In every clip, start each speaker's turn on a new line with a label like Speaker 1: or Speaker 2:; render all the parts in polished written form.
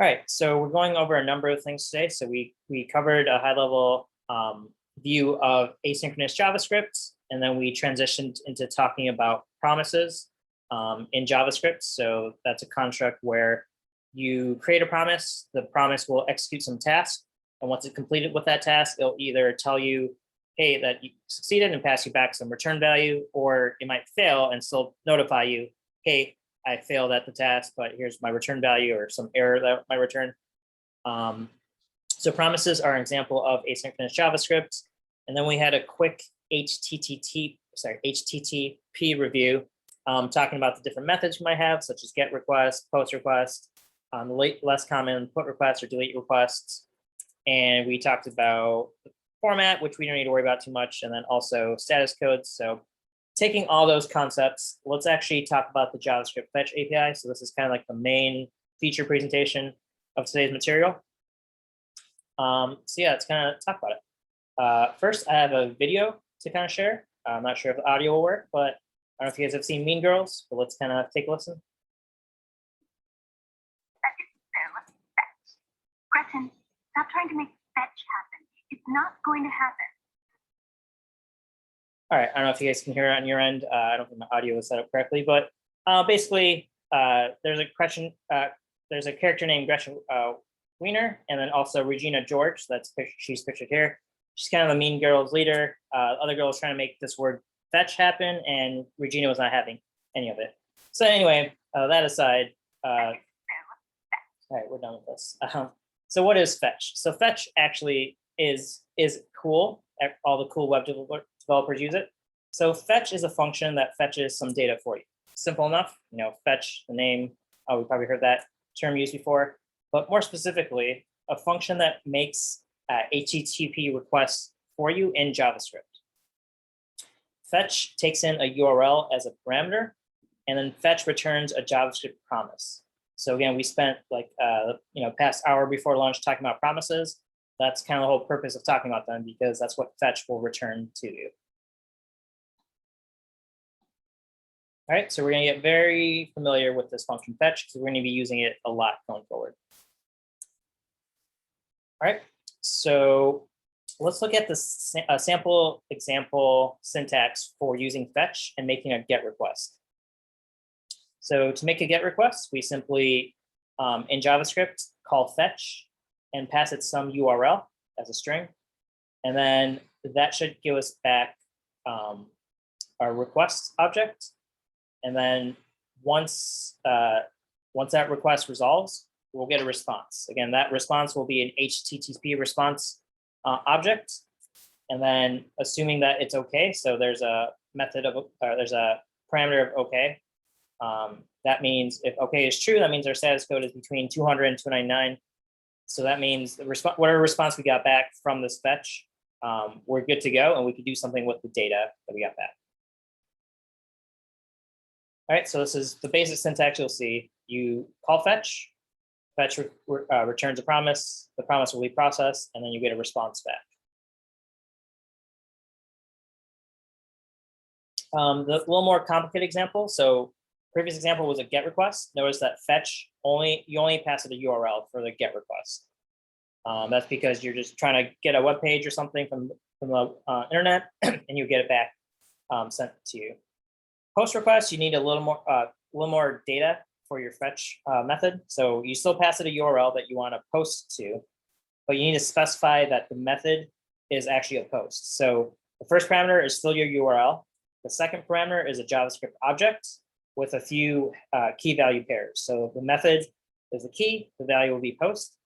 Speaker 1: All right, so we're going over a number of things today. So we covered a high-level view of asynchronous JavaScript, and then we transitioned into talking about promises in JavaScript. So that's a construct where you create a promise, the promise will execute some task, and once it's completed with that task, it'll either tell you, hey, that you succeeded and pass you back some return value, or it might fail and still notify you, hey, I failed at the task, but here's my return value or some error that might return. So promises are an example of asynchronous JavaScript. And then we had a quick HTTP review, talking about the different methods you might have, such as GET request, POST request, less common put requests or delete requests. And we talked about the format, which we don't need to worry about too much, and then also status codes. So taking all those concepts, let's actually talk about the JavaScript Fetch API. So this is kind of like the main feature presentation of today's material. So yeah, let's kind of talk about it. First, I have a video to kind of share. I'm not sure if the audio will work, but I don't know if you guys have seen Mean Girls, but let's kind of take a listen.
Speaker 2: Gretchen, stop trying to make fetch happen. It's not going to happen.
Speaker 1: All right, I don't know if you guys can hear it on your end. I don't think my audio is set up correctly, but basically, there's a character named Gretchen Wiener, and then also Regina George. She's pictured here. She's kind of the Mean Girls leader. Other girls trying to make this word fetch happen, and Regina was not having any of it. So anyway, that aside, all right, we're done with this. So what is fetch? So fetch actually is cool. All the cool web developers use it. So fetch is a function that fetches some data for you. Simple enough, fetch, the name, we probably heard that term used before, but more specifically, a function that makes HTTP requests for you in JavaScript. Fetch takes in a URL as a parameter, and then fetch returns a JavaScript promise. So again, we spent like past hour before lunch talking about promises. That's kind of the whole purpose of talking about them, because that's what fetch will return to you. All right, so we're going to get very familiar with this function fetch because we're going to be using it a lot going forward. All right, so let's look at the sample example syntax for using fetch and making a GET request. So to make a GET request, we simply, in JavaScript, call fetch and pass it some URL as a string. And then that should give us back our request object. And then once that request resolves, we'll get a response. Again, that response will be an HTTP response object. And then assuming that it's okay, so there's a method of, there's a parameter of okay. That means if okay is true, that means our status code is between 200 and 299. So that means the whatever response we got back from this fetch, we're good to go, and we can do something with the data that we got back. All right, so this is the basic syntax you'll see. You call fetch, fetch returns a promise, the promise will be processed, and then you get a response back. The little more complicated example. So previous example was a GET request. Notice that fetch you only pass it a URL for the GET request. That's because you're just trying to get a web page or something from the internet, and you get it back sent to you. Post request, you need a little more data for your fetch method. So you still pass it a URL that you want to post to, but you need to specify that the method is actually a post. So the first parameter is still your URL. The second parameter is a JavaScript object with a few key value pairs. So the method is the key, the value will be post.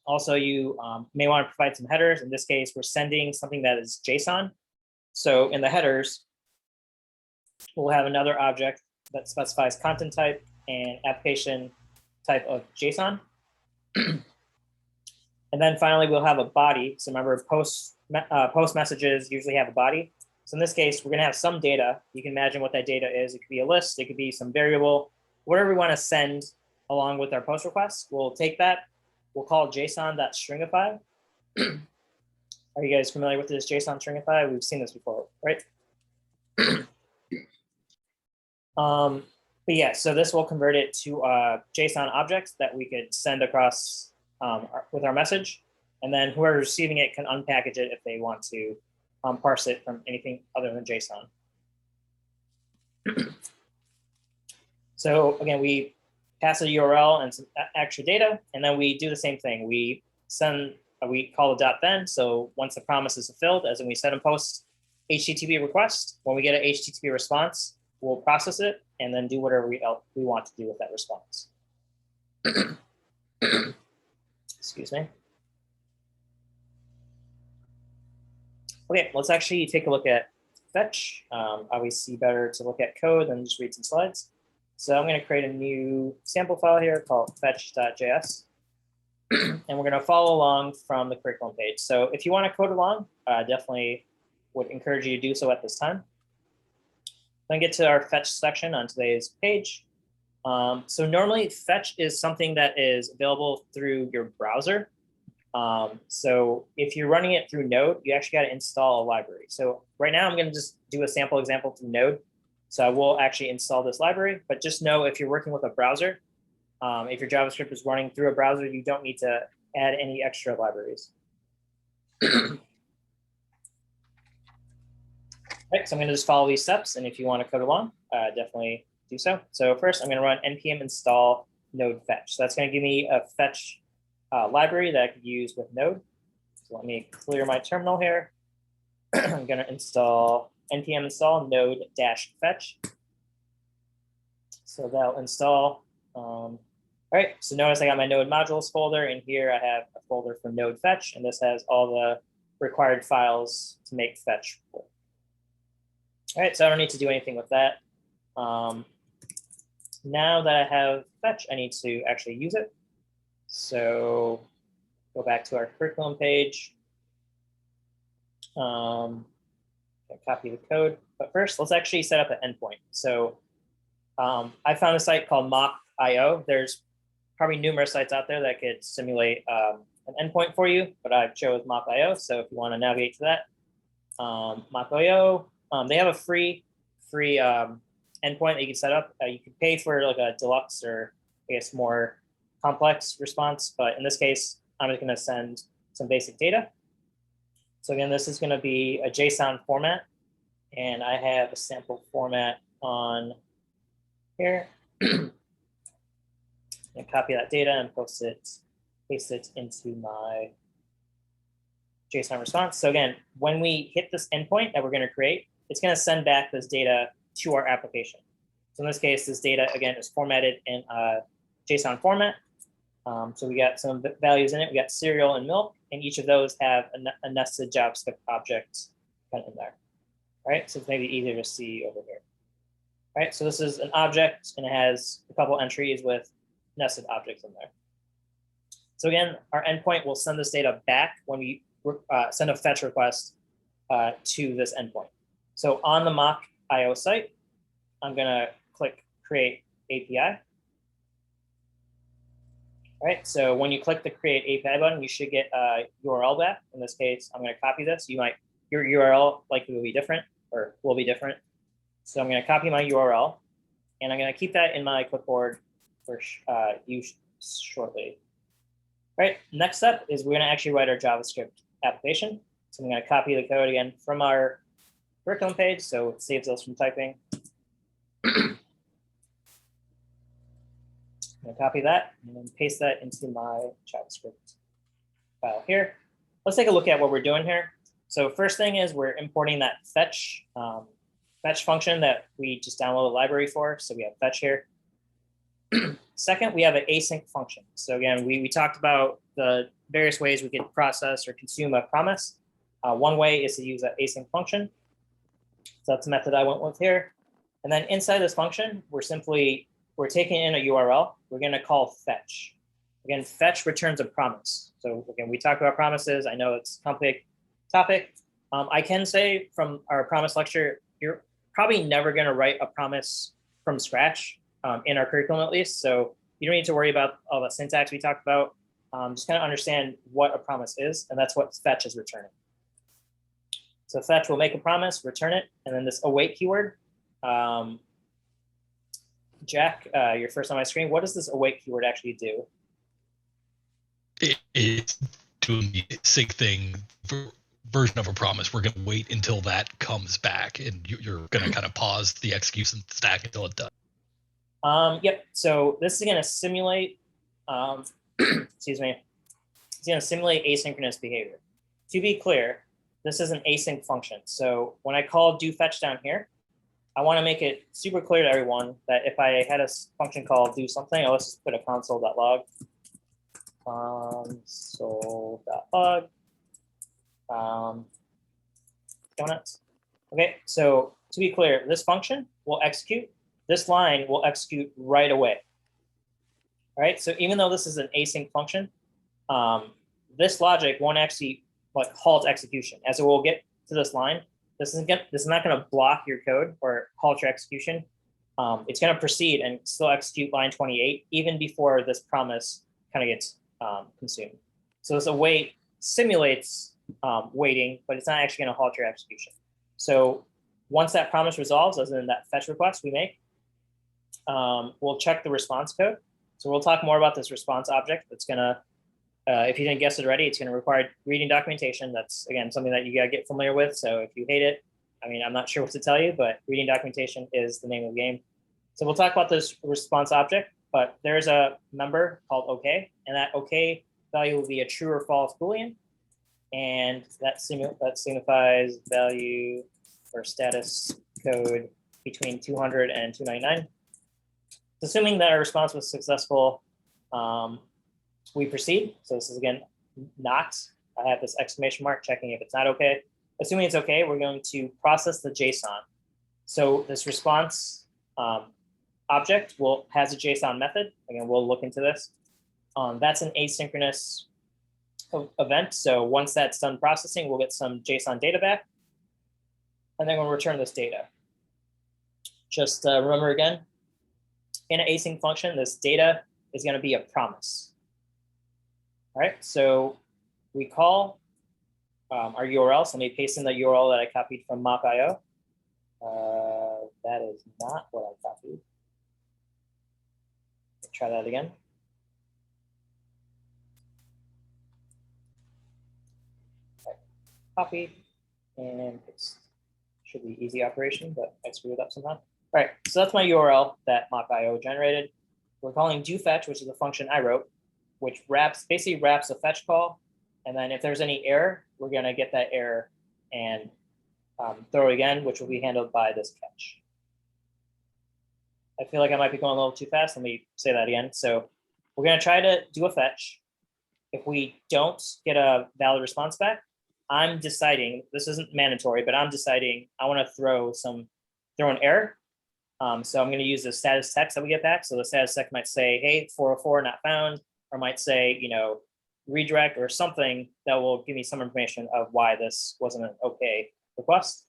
Speaker 1: Also, you may want to provide some headers. In this case, we're sending something that is JSON. So in the headers, we'll have another object that specifies content type and application type of JSON. And then finally, we'll have a body. So remember, post messages usually have a body. So in this case, we're going to have some data. You can imagine what that data is. It could be a list. It could be some variable. Whatever we want to send along with our post request, we'll take that. We'll call Json.Stringify. Are you guys familiar with this Json Stringify? We've seen this before, right? But But yeah, so this will convert it to JSON objects that we could send across with our message. And then whoever receiving it can unpackage it if they want to parse it from anything other than JSON. So again, we pass a URL and some extra data, and then we do the same thing. We call the .then. So once the promise is fulfilled, as in we set and post HTTP request, when we get an HTTP response, we'll process it and then do whatever we want to do with that response. Excuse me. Okay, let's actually take a look at Fetch. Obviously better to look at code than just read some slides. So I'm going to create a new sample file here called fetch.js. And we're going to follow along from the curriculum page. So if you want to code along, definitely would encourage you to do so at this time. Then get to our fetch section on today's page. So normally fetch is something that is available through your browser. So if you're running it through Node, you actually got to install a library. So right now I'm going to just do a sample example through Node. So I will actually install this library, but just know if you're working with a browser, if your JavaScript is running through a browser, you don't need to add any extra libraries. Right, so I'm going to just follow these steps, and if you want to code along, definitely do so. So first, I'm going to run npm install node fetch. So that's going to give me a fetch library that I could use with Node. So let me clear my terminal here. I'm going to install npm install node-fetch. So that'll install. All right, so notice I got my node modules folder, and here I have a folder for node fetch, and this has all the required files to make fetch work. All right, so I don't need to do anything with that. Now that I have fetch, I need to actually use it. So go back to our curriculum page. Copy the code, but first let's actually set up an endpoint. So I found a site called mock.io. There's probably numerous sites out there that could simulate an endpoint for you, but I chose mock.io. So if you want to navigate to that, mock.io, they have a free endpoint that you can set up. You can pay for like a deluxe or I guess more complex response, but in this case, I'm just going to send some basic data. So again, this is going to be a JSON format, and I have a sample format on here. And copy that data and paste it into my JSON response. So again, when we hit this endpoint that we're going to create, it's going to send back this data to our application. So in this case, this data again is formatted in a JSON format. So we got some values in it. We got cereal and milk, and each of those have a nested JavaScript object kind of in there. All right, so it's maybe easier to see over here. All right, so this is an object, and it has a couple entries with nested objects in there. So again, our endpoint will send this data back when we send a fetch request to this endpoint. So on the mock.io site, I'm going to click Create API. All right, so when you click the Create API button, you should get a URL back. In this case, I'm going to copy this. Your URL likely will be different or will be different. So I'm going to copy my URL, and I'm going to keep that in my clipboard for use shortly. All right, next step is we're going to actually write our JavaScript application. So I'm going to copy the code again from our curriculum page, so it saves us from typing. I'm going to copy that and then paste that into my JavaScript file here. Let's take a look at what we're doing here. So first thing is we're importing that fetch function that we just downloaded a library for. So we have fetch here. Second, we have an async function. So again, we talked about the various ways we could process or consume a promise. One way is to use an async function. So that's the method I went with here. And then inside this function, we're taking in a URL. We're going to call fetch. Again, fetch returns a promise. So again, we talked about promises. I know it's a complicated topic. I can say from our promise lecture, you're probably never going to write a promise from scratch in our curriculum, at least. So you don't need to worry about all the syntax we talked about. Just kind of understand what a promise is, and that's what fetch is returning. So fetch will make a promise, return it, and then this await keyword Jack, you're first on my screen. What does this await keyword actually do?
Speaker 3: It's doing the async thing version of a promise. We're going to wait until that comes back, and you're going to kind of pause the execution stack until it does.
Speaker 1: Yep. So this is going to simulate, excuse me, it's going to simulate asynchronous behavior. To be clear, this is an async function. So when I call do fetch down here, I want to make it super clear to everyone that if I had a function called do something, let's just put a console.log, console.log, donuts. Okay, so to be clear, this function will execute, this line will execute right away. All right, so even though this is an async function, this logic won't actually like halt execution. As it will get to this line, this is not going to block your code or halt your execution. It's going to proceed and still execute line 28 even before this promise kind of gets consumed. So this await simulates waiting, but it's not actually going to halt your execution. So once that promise resolves, as in that fetch request we make, we'll check the response code. So we'll talk more about this response object. That's going to, if you didn't guess it already, it's going to require reading documentation. That's, again, something that you got to get familiar with. So if you hate it, I mean, I'm not sure what to tell you, but reading documentation is the name of the game. So we'll talk about this response object, but there's a member called OK, and that OK value will be a true or false Boolean. And that signifies value or status code between 200 and 299. Assuming that our response was successful, we proceed. So this is, again, not. I have this exclamation mark checking if it's not OK. Assuming it's OK, we're going to process the JSON. So this response object has a JSON method. Again, we'll look into this. That's an asynchronous event. So once that's done processing, we'll get some JSON data back. And then we'll return this data. Just remember again, in an async function, this data is going to be a promise. All right, so we call our URL. So let me paste in the URL that I copied from mop.io. That is not what I copied. Let's try that again. Right. Copy and paste. Should be easy operation, but I screwed it up somehow. All right, so that's my URL that mop.io generated. We're calling doFetch, which is a function I wrote, which basically wraps a fetch call. And then if there's any error, we're going to get that error and throw it again, which will be handled by this catch. I feel like I might be going a little too fast. Let me say that again. So we're going to try to do a fetch. If we don't get a valid response back, I'm deciding, this isn't mandatory, but I'm deciding I want to throw an error. So I'm going to use the status text that we get back. So the status text might say, hey, 404 not found, or might say, you know, redirect or something that will give me some information of why this wasn't an OK request.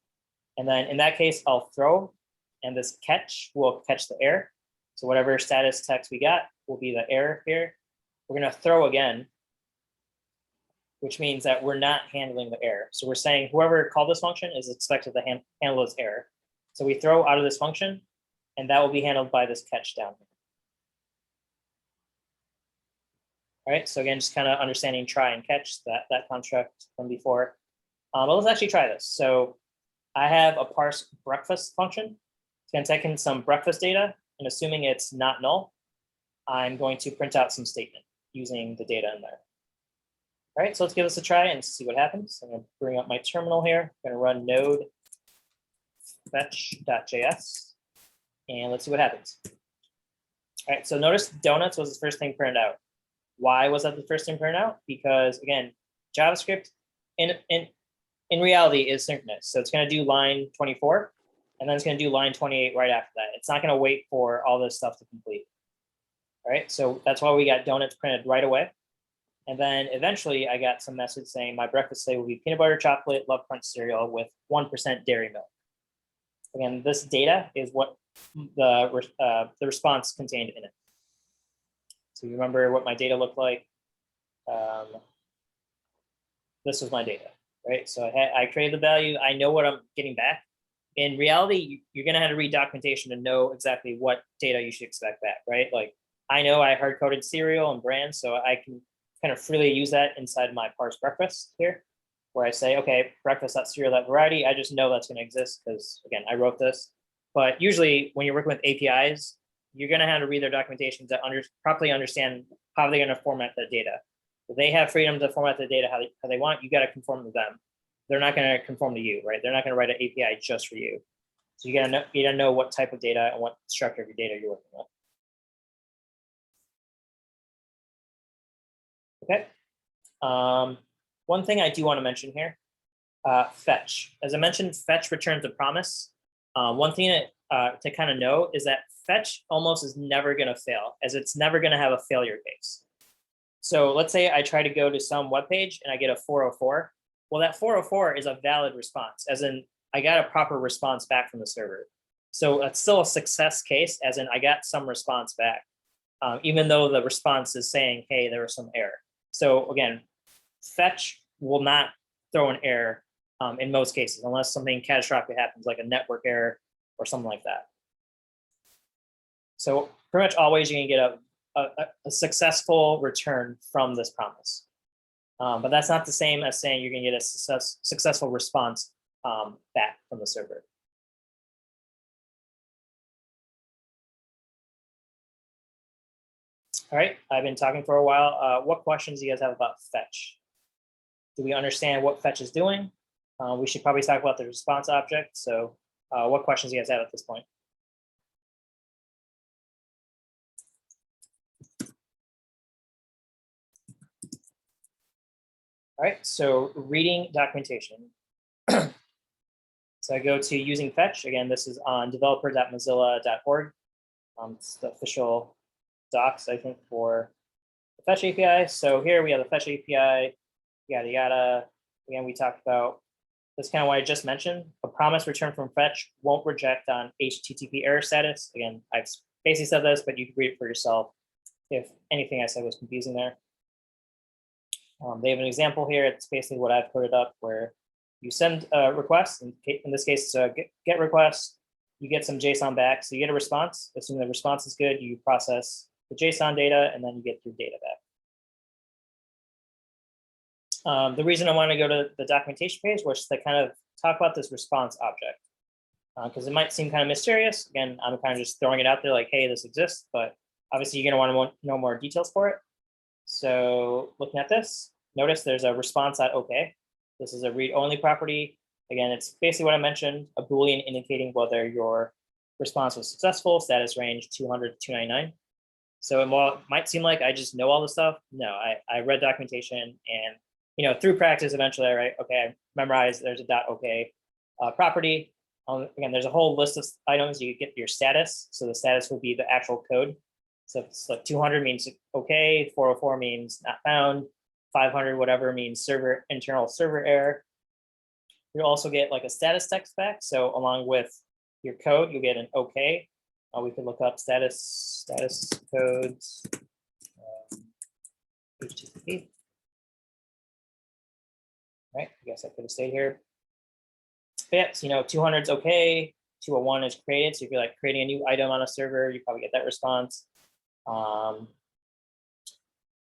Speaker 1: And then in that case, I'll throw, and this catch will catch the error. So whatever status text we got will be the error here. We're going to throw again, which means that we're not handling the error. So we're saying whoever called this function is expected to handle this error. So we throw out of this function, and that will be handled by this catch down here. All right, so again, just kind of understanding try and catch that construct from before. But let's actually try this. So I have a parse breakfast function. It's going to take in some breakfast data, and assuming it's not null, I'm going to print out some statement using the data in there. All right, so let's give this a try and see what happens. I'm going to bring up my terminal here. I'm going to run node fetch.js, and let's see what happens. All right, so notice donuts was the first thing printed out. Why was that the first thing printed out? Because again, JavaScript in reality is synchronous. So it's going to do line 24, and then it's going to do line 28 right after that. It's not going to wait for all this stuff to complete. All right, so that's why we got donuts printed right away. And then eventually I got some message saying my breakfast today will be peanut butter, chocolate, Love Crunch cereal with 1% dairy milk. Again, this data is what the response contained in it. So you remember what my data looked like. This was my data, right? So I created the value. I know what I'm getting back. in reality, you're going to have to read documentation to know exactly what data you should expect back, right? Like I know I hard coded cereal and brand, so I can kind of freely use that inside my parse breakfast here, where I say, okay, breakfast.cereal.variety. I just know that's going to exist because again, I wrote this. But usually when you're working with APIs, you're going to have to read their documentation to properly understand how they're going to format the data. If they have freedom to format the data how they want, you got to conform to them. They're not going to conform to you, right? They're not going to write an API just for you. So you got to know what type of data and what structure of your data you're working with. Okay. One thing I do want to mention here, fetch. As I mentioned, fetch returns a promise. One thing to kind of know is that fetch almost is never going to fail, as it's never going to have a failure case. So let's say I try to go to some web page and I get a 404. Well, that 404 is a valid response, as in I got a proper response back from the server. So that's still a success case, as in I got some response back, even though the response is saying, hey, there was some error. So again, fetch will not throw an error in most cases, unless something catastrophic happens, like a network error or something like that. So pretty much always you can get a successful return from this promise. But that's not the same as saying you're going to get a successful response back from the server. All right, I've been talking for a while. What questions do you guys have about fetch? Do we understand what fetch is doing? We should probably talk about the response object. So what questions do you guys have at this point? All right, so reading documentation. So I go to using fetch. Again, this is on developer.mozilla.org. It's the official docs, I think, for the fetch API. So here we have the fetch API, yada, yada. Again, we talked about that's kind of what I just mentioned. A promise returned from fetch won't reject on HTTP error status. Again, I've basically said this, but you can read it for yourself if anything I said was confusing there. They have an example here. It's basically what I've coded up, where you send a request. In this case, it's a get request. You get some JSON back. So you get a response. Assuming the response is good, you process the JSON data, and then you get your data back. The reason I want to go to the documentation page was to kind of talk about this response object, because it might seem kind of mysterious. Again, I'm kind of just throwing it out there like, hey, this exists, but obviously you're going to want to know more details for it. So looking at this, notice there's a response.ok. This is a read-only property. Again, it's basically what I mentioned, a Boolean indicating whether your response was successful, status range 200 to 299. So while it might seem like I just know all this stuff, no, I read documentation, and through practice, eventually I write, okay, I memorized there's a .ok property. Again, there's a whole list of items. You get your status. So the status will be the actual code. So if it's like 200 means okay, 404 means not found, 500 whatever means internal server error. You'll also get like a status text back. So along with your code, you'll get an okay. We could look up status codes HTTP. Right, I guess I could have stayed here. But yeah, so 200 is okay, 201 is created. So if you're like creating a new item on a server, you probably get that response.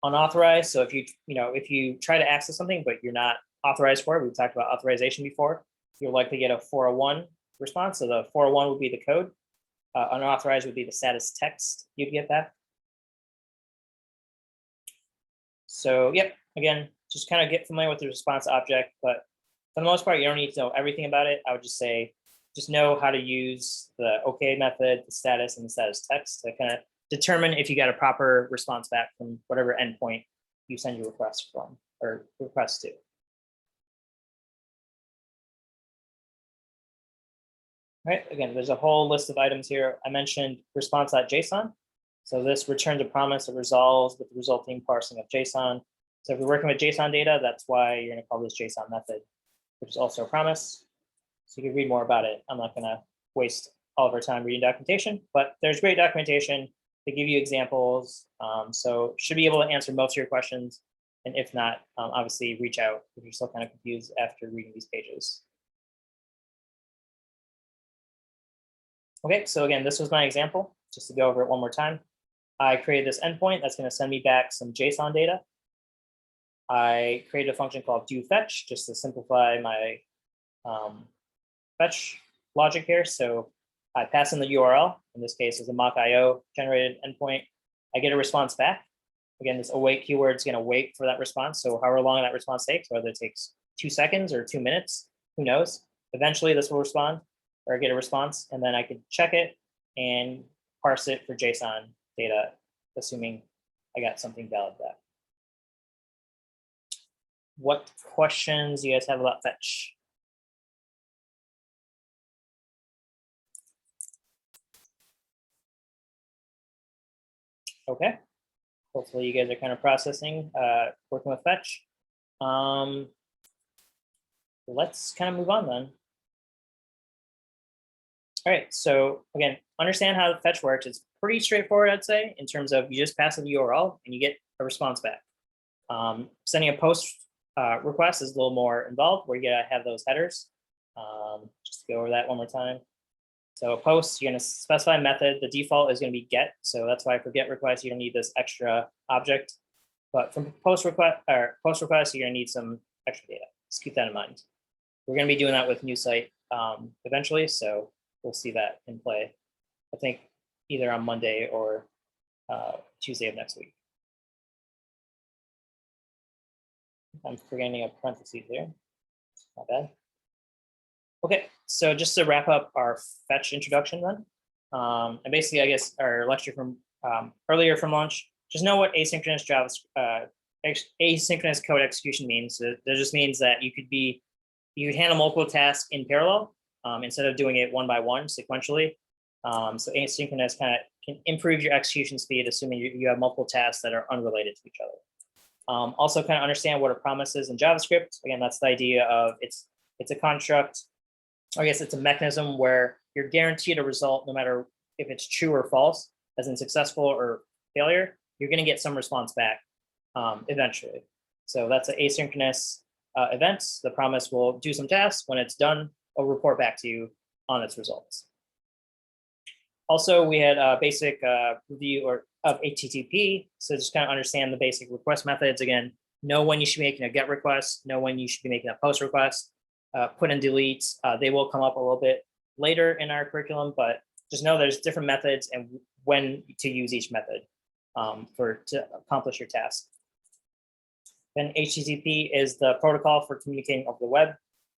Speaker 1: Unauthorized. So if you try to access something but you're not authorized for it, we've talked about authorization before, you'll likely get a 401 response. So the 401 would be the code. Unauthorized would be the status text you'd get that. So yep, again, just kind of get familiar with the response object, but for the most part, you don't need to know everything about it. I would just say, just know how to use the OK method, the status, and the status text to kind of determine if you got a proper response back from whatever endpoint you send your request from or request to. Right, again, there's a whole list of items here. I mentioned response.json. So this returns a promise that resolves with the resulting parsing of JSON. So if you're working with JSON data, that's why you're going to call this JSON method, which is also a promise. So you can read more about it. I'm not going to waste all of our time reading documentation, but there's great documentation. They give you examples. So should be able to answer most of your questions. And if not, obviously reach out if you're still kind of confused after reading these pages. Okay, so again, this was my example, just to go over it one more time. I created this endpoint that's going to send me back some JSON data. I created a function called doFetch just to simplify my fetch logic here. So I pass in the URL, in this case is a mock.io generated endpoint. I get a response back. Again, this await keyword is going to wait for that response. So however long that response takes, whether it takes 2 seconds or 2 minutes, who knows? Eventually this will respond or get a response, and then I can check it and parse it for JSON data, assuming I got something valid back. What questions do you guys have about fetch? Okay. Hopefully you guys are kind of processing, working with fetch. Let's kind of move on then. All right, so again, understand how the fetch works. It's pretty straightforward, I'd say, in terms of you just pass in the URL and you get a response back. Sending a post request is a little more involved, where you gotta have those headers. Just to go over that one more time. So a post, you're gonna specify a method. The default is gonna be get. So that's why for get request, you don't need this extra object. But from post request, you're gonna need some extra data. Just keep that in mind. We're gonna be doing that with new site eventually. So we'll see that in play, I think, either on Monday or Tuesday of next week. I'm forgetting a parentheses there. Not bad. Okay, so just to wrap up our fetch introduction then, and basically, I guess, our lecture from earlier from lunch, just know what asynchronous asynchronous code execution means. So that just means that you could handle multiple tasks in parallel instead of doing it one by one sequentially. So asynchronous kind of can improve your execution speed, assuming you have multiple tasks that are unrelated to each other. Also kind of understand what a promise is in JavaScript. Again, that's the idea of it's a construct, or I guess it's a mechanism where you're guaranteed a result no matter if it's true or false, as in successful or failure, you're going to get some response back eventually. So that's an asynchronous event. The promise will do some tasks. When it's done, it'll report back to you on its results. Also, we had a basic review of HTTP. So just kind of understand the basic request methods. Again, know when you should be making a get request, know when you should be making a post request, put and delete. They will come up a little bit later in our curriculum, but just know there's different methods and when to use each method to accomplish your task. Then HTTP is the protocol for communicating over the web.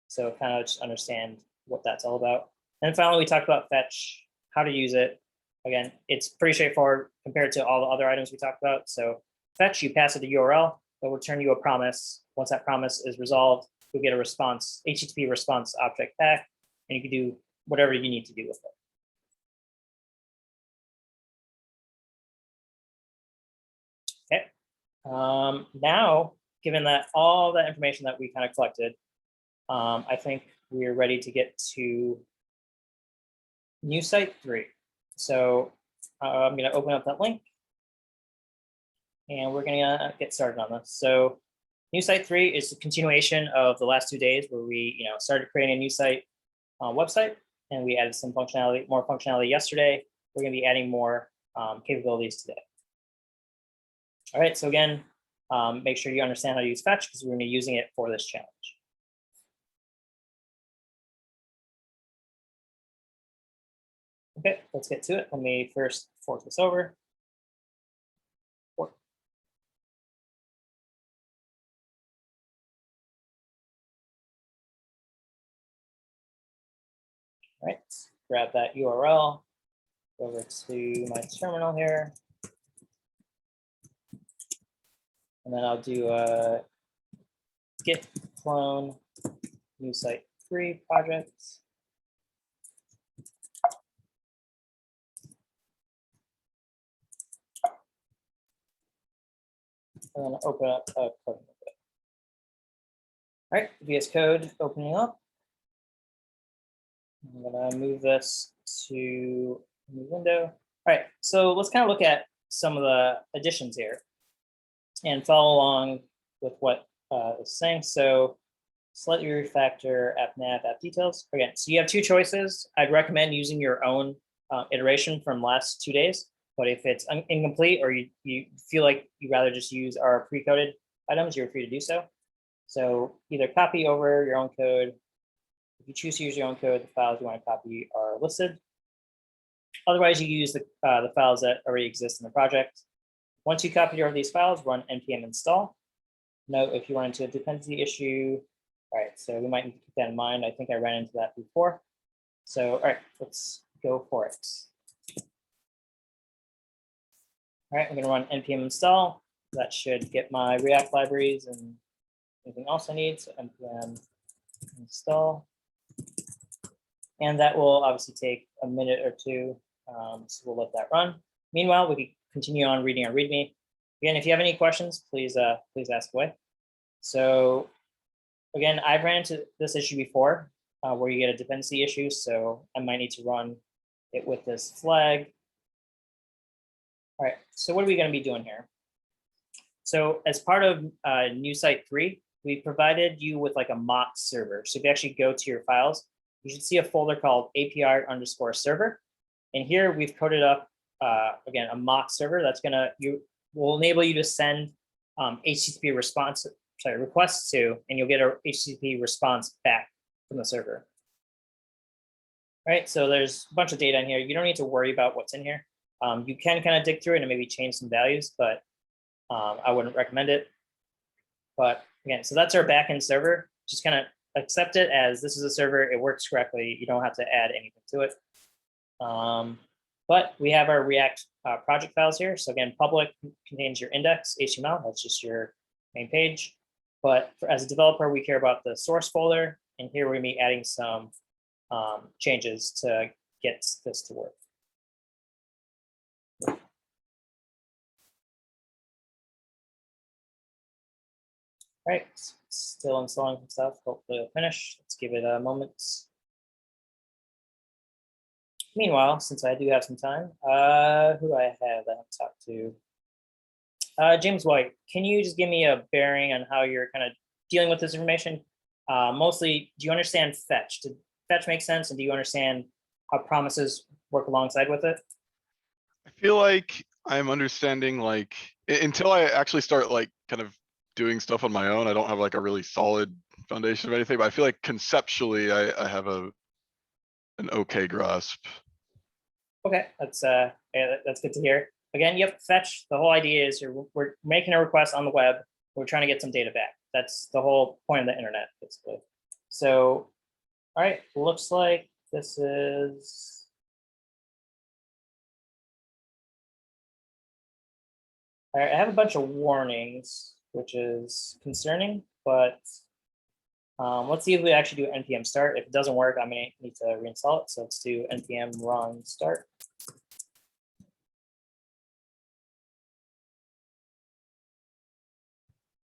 Speaker 1: So kind of just understand what that's all about. And finally, we talked about fetch, how to use it. Again, it's pretty straightforward compared to all the other items we talked about. So fetch, you pass it the URL, it'll return you a promise. Once that promise is resolved, you'll get a response, HTTP response object back, and you can do whatever you need to do with it. Okay. Now, given that all that information that we kind of collected, I think we're ready to get to new site 3. So I'm going to open up that link, and we're going to get started on this. So new site 3 is a continuation of the last 2 days where we started creating a new site website, and we added some functionality, more functionality yesterday. We're going to be adding more capabilities today. All right, so again, make sure you understand how to use fetch because we're going to be using it for this challenge. Okay, let's get to it. Let me first fork this over. Fork. All right, grab that URL, go over to my terminal here. And then I'll do a git clone new site 3 projects. And then open up a code. All right, VS Code opening up. I'm gonna move this to a new window. All right, so let's kind of look at some of the additions here and follow along with what it's saying. So slightly refactor app nav, app details. Again, so you have 2 choices. I'd recommend using your own iteration from last 2 days. But if it's incomplete or you feel like you'd rather just use our pre-coded items, you're free to do so. So either copy over your own code. If you choose to use your own code, the files you want to copy are listed. Otherwise, you use the files that already exist in the project. Once you copied over these files, run npm install. Note if you run into a dependency issue. All right, so we might need to keep that in mind. I think I ran into that before. So, all right, let's go for it. All right, I'm going to run npm install. That should get my React libraries and anything else I need. So npm install. And that will obviously take a minute or two. So we'll let that run. Meanwhile, we can continue on reading our README. Again, if you have any questions, please ask away. So again, I've ran into this issue before where you get a dependency issue. So I might need to run it with this flag. All right, so what are we going to be doing here? So as part of new site 3, we provided you with like a mock server. So if you actually go to your files, you should see a folder called API_server. And here we've coded up, again, a mock server that's will enable you to send HTTP requests to, and you'll get a HTTP response back from the server. All right, so there's a bunch of data in here. You don't need to worry about what's in here. You can kind of dig through it and maybe change some values, but I wouldn't recommend it. But again, so that's our backend server. Just kind of accept it as this is a server. It works correctly. You don't have to add anything to it. But we have our React project files here. So again, public contains your index HTML. That's just your main page. But as a developer, we care about the source folder. And here we're going to be adding some changes to get this to work. All right, still installing some stuff. Hopefully it'll finish. Let's give it a moment. Meanwhile, since I do have some time, who do I have that I haven't talked to? James White, can you just give me a bearing on how you're kind of dealing with this information? Mostly, do you understand fetch? Did fetch make sense? And do you understand how promises work alongside with it?
Speaker 4: I feel like I'm understanding, like, until I actually start like kind of doing stuff on my own, I don't have like a really solid foundation of anything, but I feel like conceptually I have an okay grasp.
Speaker 1: Okay, yeah, that's good to hear. Again, yep, fetch. The whole idea is we're making a request on the web. We're trying to get some data back. That's the whole point of the internet, basically. So, all right, looks like this is. All right, I have a bunch of warnings, which is concerning, but let's see if we actually do npm start. If it doesn't work, I'm going to need to reinstall it. So let's do npm run start.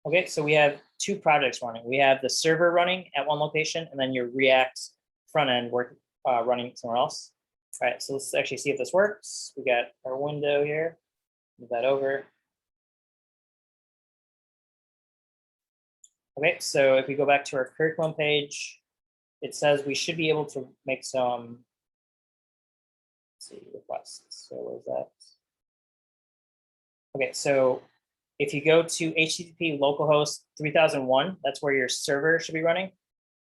Speaker 1: Okay, so we have 2 projects running. We have the server running at one location, and then your React front end running somewhere else. All right, so let's actually see if this works. We got our window here. Move that over. Okay, so if we go back to our curriculum page, it says we should be able to make some, let's see, requests. So what is that? Okay, so if you go to HTTP localhost 3001, that's where your server should be running,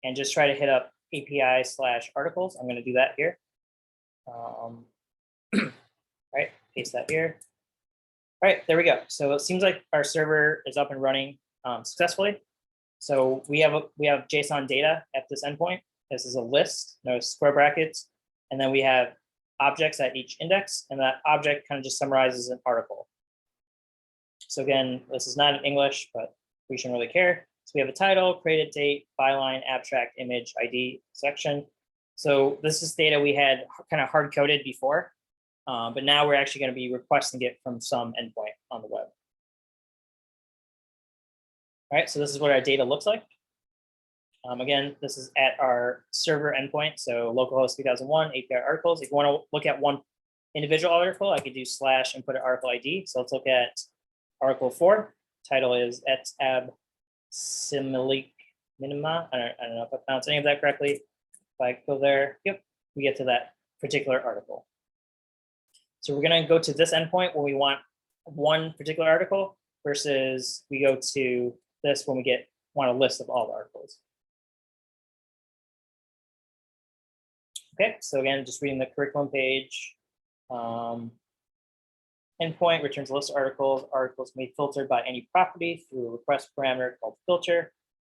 Speaker 1: and just try to hit up API/articles. I'm going to do that here. Right, paste that here. All right, there we go. So it seems like our server is up and running successfully. So we have JSON data at this endpoint. This is a list, no square brackets, and then we have objects at each index, and that object kind of just summarizes an article. So again, this is not in English, but we shouldn't really care. So we have a title, created date, byline, abstract, image, ID, section. So this is data we had kind of hard coded before, but now we're actually going to be requesting it from some endpoint on the web. All right, so this is what our data looks like. Again, this is at our server endpoint, so localhost 3001 API articles. If you want to look at one individual article, I could do / and put an article ID. So let's look at article 4. Title is et ab similik minima. I don't know if I pronounced any of that correctly. If I go there, yep, we get to that particular article. So we're going to go to this endpoint when we want one particular article versus we go to this when we want a list of all the articles. Okay, so again, just reading the curriculum page. Endpoint returns a list of articles. Articles may be filtered by any property through a request parameter called filter.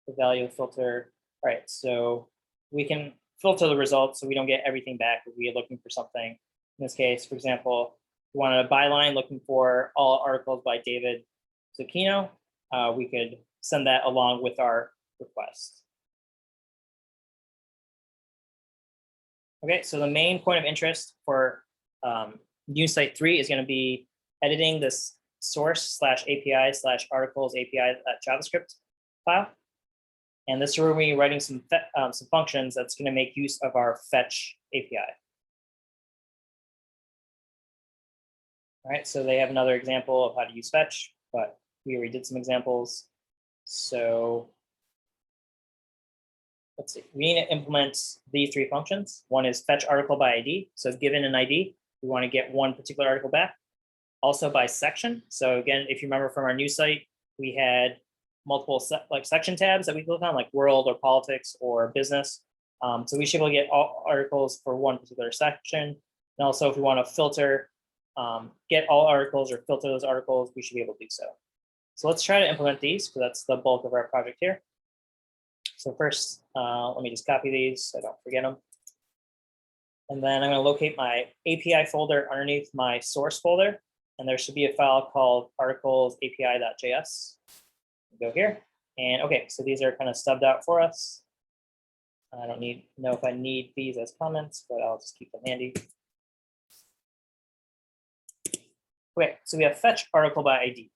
Speaker 1: The value of filter. All right, so we can filter the results so we don't get everything back if we are looking for something. In this case, for example, we wanted a byline looking for all articles by David Zucchino. We could send that along with our request. Okay, so the main point of interest for Untitled 3 is going to be editing this source/API/articles API.javascript file. And this is where we're writing some functions that's going to make use of our fetch API. All right, so they have another example of how to use fetch, but we already did some examples. So let's see, we need to implement these 3 functions. One is fetch article by ID. So given an ID, we want to get one particular article back. Also by section. So again, if you remember from our new site, we had multiple section tabs that we click on, like world or politics or business. So we should be able to get all articles for one particular section. And also if we want to filter, get all articles or filter those articles, we should be able to do so. So let's try to implement these because that's the bulk of our project here. So first, let me just copy these so I don't forget them. And then I'm going to locate my API folder underneath my source folder. And there should be a file called articles API.js. Go here. And okay, so these are kind of stubbed out for us. I don't know if I need these as comments, but I'll just keep them handy. Okay, so we have fetch article by ID.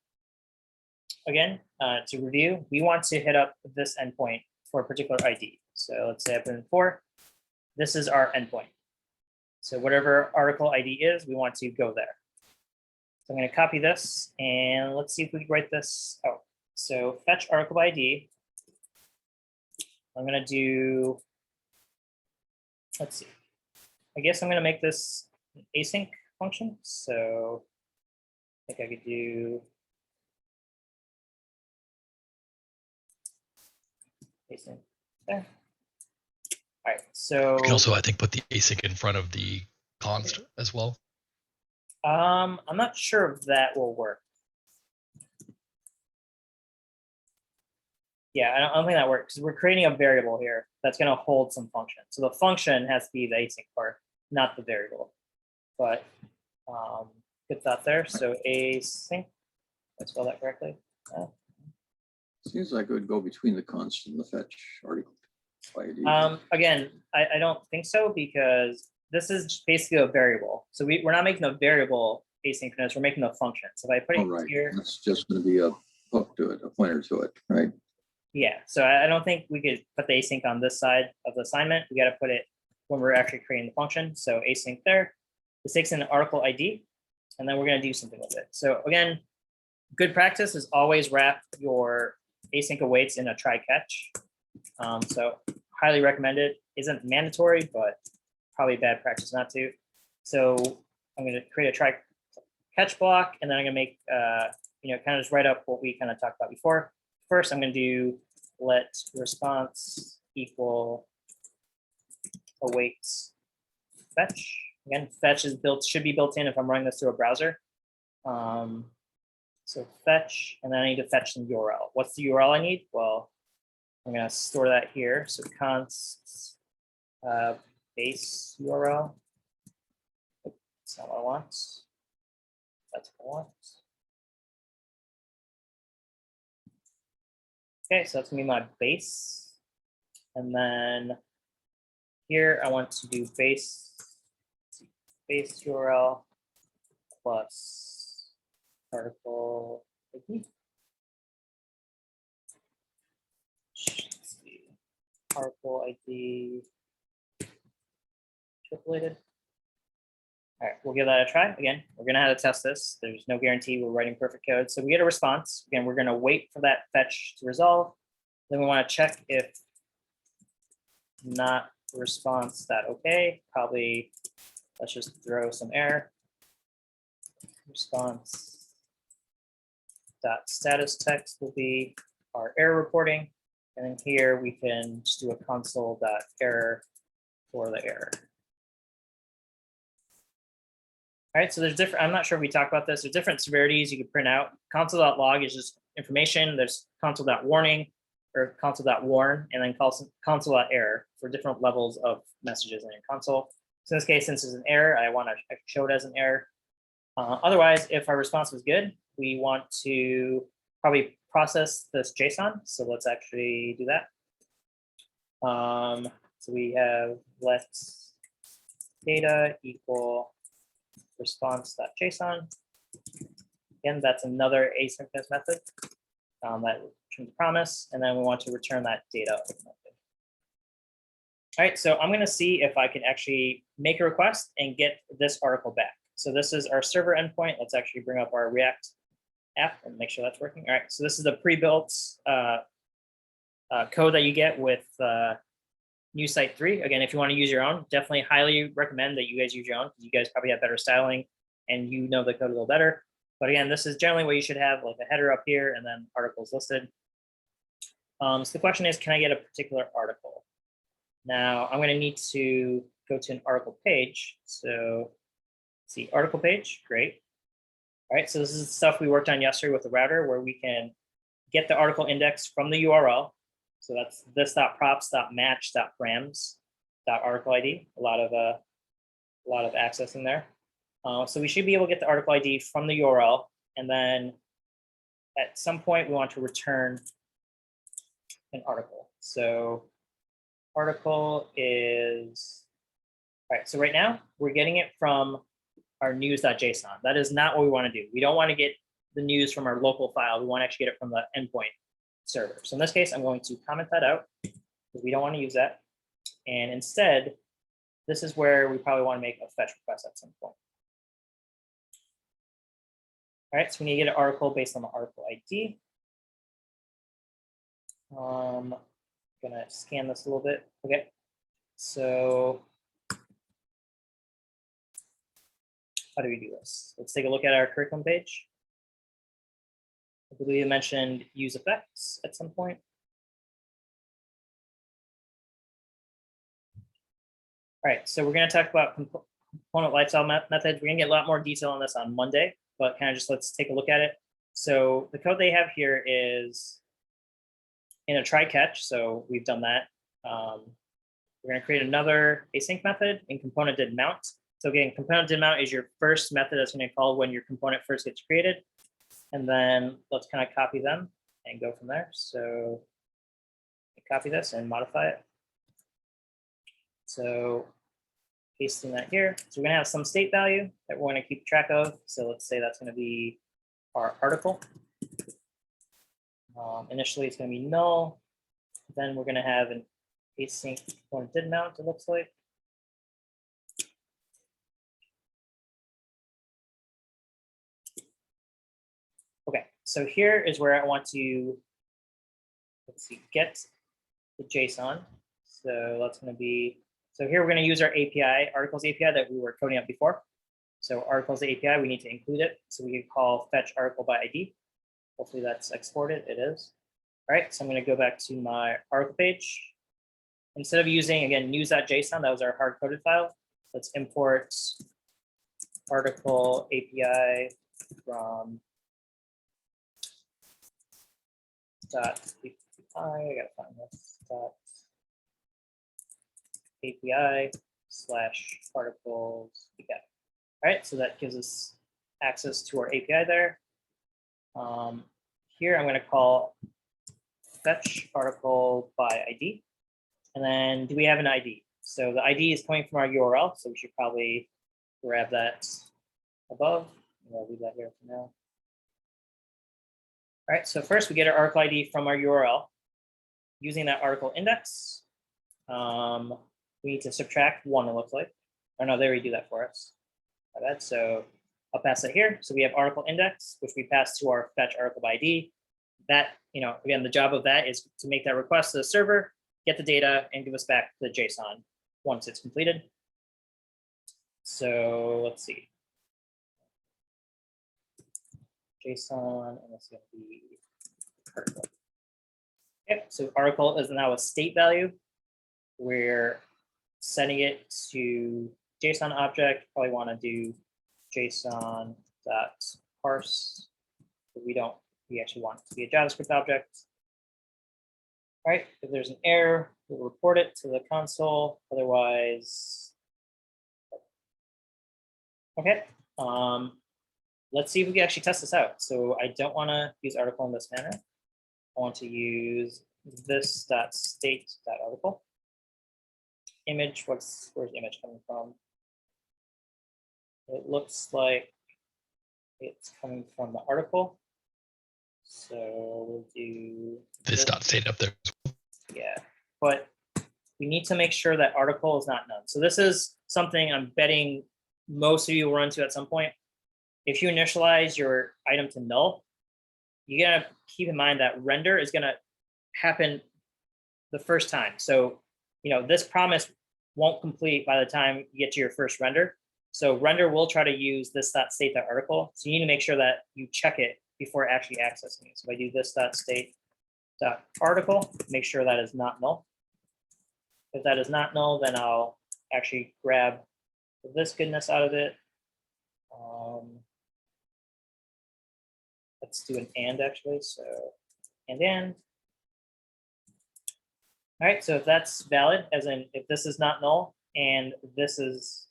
Speaker 1: Again, to review, we want to hit up this endpoint for a particular ID. So let's say I put in 4. This is our endpoint. So whatever article ID is, we want to go there. So I'm going to copy this and let's see if we can write this out. So fetch article by ID. I'm going to do, let's see. I guess I'm going to make this an async function. So I think I could do async there. All right, so
Speaker 3: You can also, I think, put the async in front of the const as well.
Speaker 1: I'm not sure if that will work. Yeah, I don't think that works because we're creating a variable here that's going to hold some function. So the function has to be the async part, not the variable. But good thought there. So async, did I spell that correctly?
Speaker 5: Seems like it would go between the const and the fetch article by ID.
Speaker 1: Again, I don't think so because this is basically a variable. So we're not making a variable asynchronous, we're making a function. So if I put it here.
Speaker 5: It's just going to be a hook to it, a pointer to it, right?
Speaker 1: Yeah, so I don't think we could put the async on this side of the assignment. We got to put it when we're actually creating the function. So async there. This takes in an article ID, and then we're going to do something with it. So again, good practice is always wrap your async awaits in a try catch. So highly recommend it. Isn't mandatory, but probably bad practice not to. So I'm going to create a try catch block, and then I'm going to make kind of just write up what we kind of talked about before. First, I'm going to do let response equal awaits fetch. Again, fetch is should be built in if I'm running this through a browser. So fetch, and then I need to fetch some URL. What's the URL I need? Well, I'm going to store that here. So const base URL. That's not what I want. That's what I want. Okay, so that's gonna be my base. And then here I want to do base URL plus article ID. Let's see. Article ID tripleted. All right, we'll give that a try. Again, we're gonna have to test this. There's no guarantee we're writing perfect code. So we get a response. Again, we're gonna wait for that fetch to resolve. Then we wanna check if not response that okay. Probably let's just throw some error. response dot status text will be our error reporting. And then here we can just do a console dot error for the error. All right, so there's different, I'm not sure if we talked about this, there's different severities you can print out. Console.log is just information, there's console.warning or console.warn, and then console.error for different levels of messages in your console. So in this case, since it's an error, I want to show it as an error. Otherwise, if our response was good, we want to probably process this JSON. So let's actually do that. So we have let data equal response.json. Again, that's another asynchronous method that returns promise, and then we want to return that data method. All right, so I'm going to see if I can actually make a request and get this article back. So this is our server endpoint. Let's actually bring up our React app and make sure that's working. All right, so this is the pre-built code that you get with New Site 3. Again, if you want to use your own, definitely highly recommend that you guys use your own because you guys probably have better styling and you know the code a little better. But again, this is generally what you should have, like a header up here and then articles listed. So the question is, can I get a particular article? Now I'm going to need to go to an article page. So let's see, article page, great. All right, so this is the stuff we worked on yesterday with the router where we can get the article index from the URL. So that's this.props.match.params.article ID. A lot of access in there. So we should be able to get the article ID from the URL, and then at some point we want to return an article. So article is, all right, so right now we're getting it from our news.json. That is not what we want to do. We don't want to get the news from our local file. We want to actually get it from the endpoint server. So in this case, I'm going to comment that out because we don't want to use that. And instead, this is where we probably want to make a fetch request at some point. All right, so we need to get an article based on the article ID. I'm gonna scan this a little bit. Okay, so how do we do this? Let's take a look at our curriculum page. I believe you mentioned use effects at some point. All right, so we're going to talk about component lifestyle methods. We're going to get a lot more detail on this on Monday, but kind of just let's take a look at it. So the code they have here is in a try catch. So we've done that. We're going to create another async method in component did mount. So again, component did mount is your first method that's going to call when your component first gets created. And then let's kind of copy them and go from there. So copy this and modify it. So pasting that here. So we're going to have some state value that we're going to keep track of. So let's say that's going to be our article. Initially, it's going to be null. Then we're going to have an async component did mount, it looks like. Okay, so here is where I want to, let's see, get the JSON. So that's going to be, so here we're going to use our API, articles API that we were coding up before. So articles API, we need to include it. So we can call fetch article by ID. Hopefully that's exported, it is. All right, so I'm going to go back to my article page. Instead of using, again, news.json, that was our hard-coded file. Let's import article API from .api, I gotta find this, .api / articles API. All right, so that gives us access to our API there. Here I'm going to call fetch article by ID. And then do we have an ID? So the ID is coming from our URL, so we should probably grab that above. I'll leave that here for now. All right, so first we get our article ID from our URL. Using that article index, we need to subtract 1, it looks like. Oh no, they already do that for us. My bad. So I'll pass it here. So we have article index, which we pass to our fetch article by ID. That, again, the job of that is to make that request to the server, get the data, and give us back the JSON once it's completed. So let's see. JSON, and it's going to be article. Okay, so article is now a state value. We're setting it to JSON object. Probably want to do JSON dot parse. We actually want it to be a JavaScript object. All right, if there's an error, we'll report it to the console. Otherwise, okay. Let's see if we can actually test this out. So I don't want to use article in this manner. I want to use this dot state dot article. Image, where's image coming from? It looks like it's coming from the article. So we'll do
Speaker 3: This dot state up there.
Speaker 1: yeah, but we need to make sure that article is not none. So this is something I'm betting most of you will run into at some point. If you initialize your item to null, you gotta keep in mind that render is gonna happen the first time. So, this promise won't complete by the time you get to your first render. So render will try to use this dot state dot article. So you need to make sure that you check it before actually accessing it. So I do this dot state dot article, make sure that is not null. If that is not null, then I'll actually grab this goodness out of it. Let's do an and actually. So and then. All right, so if that's valid, as in if this is not null and this is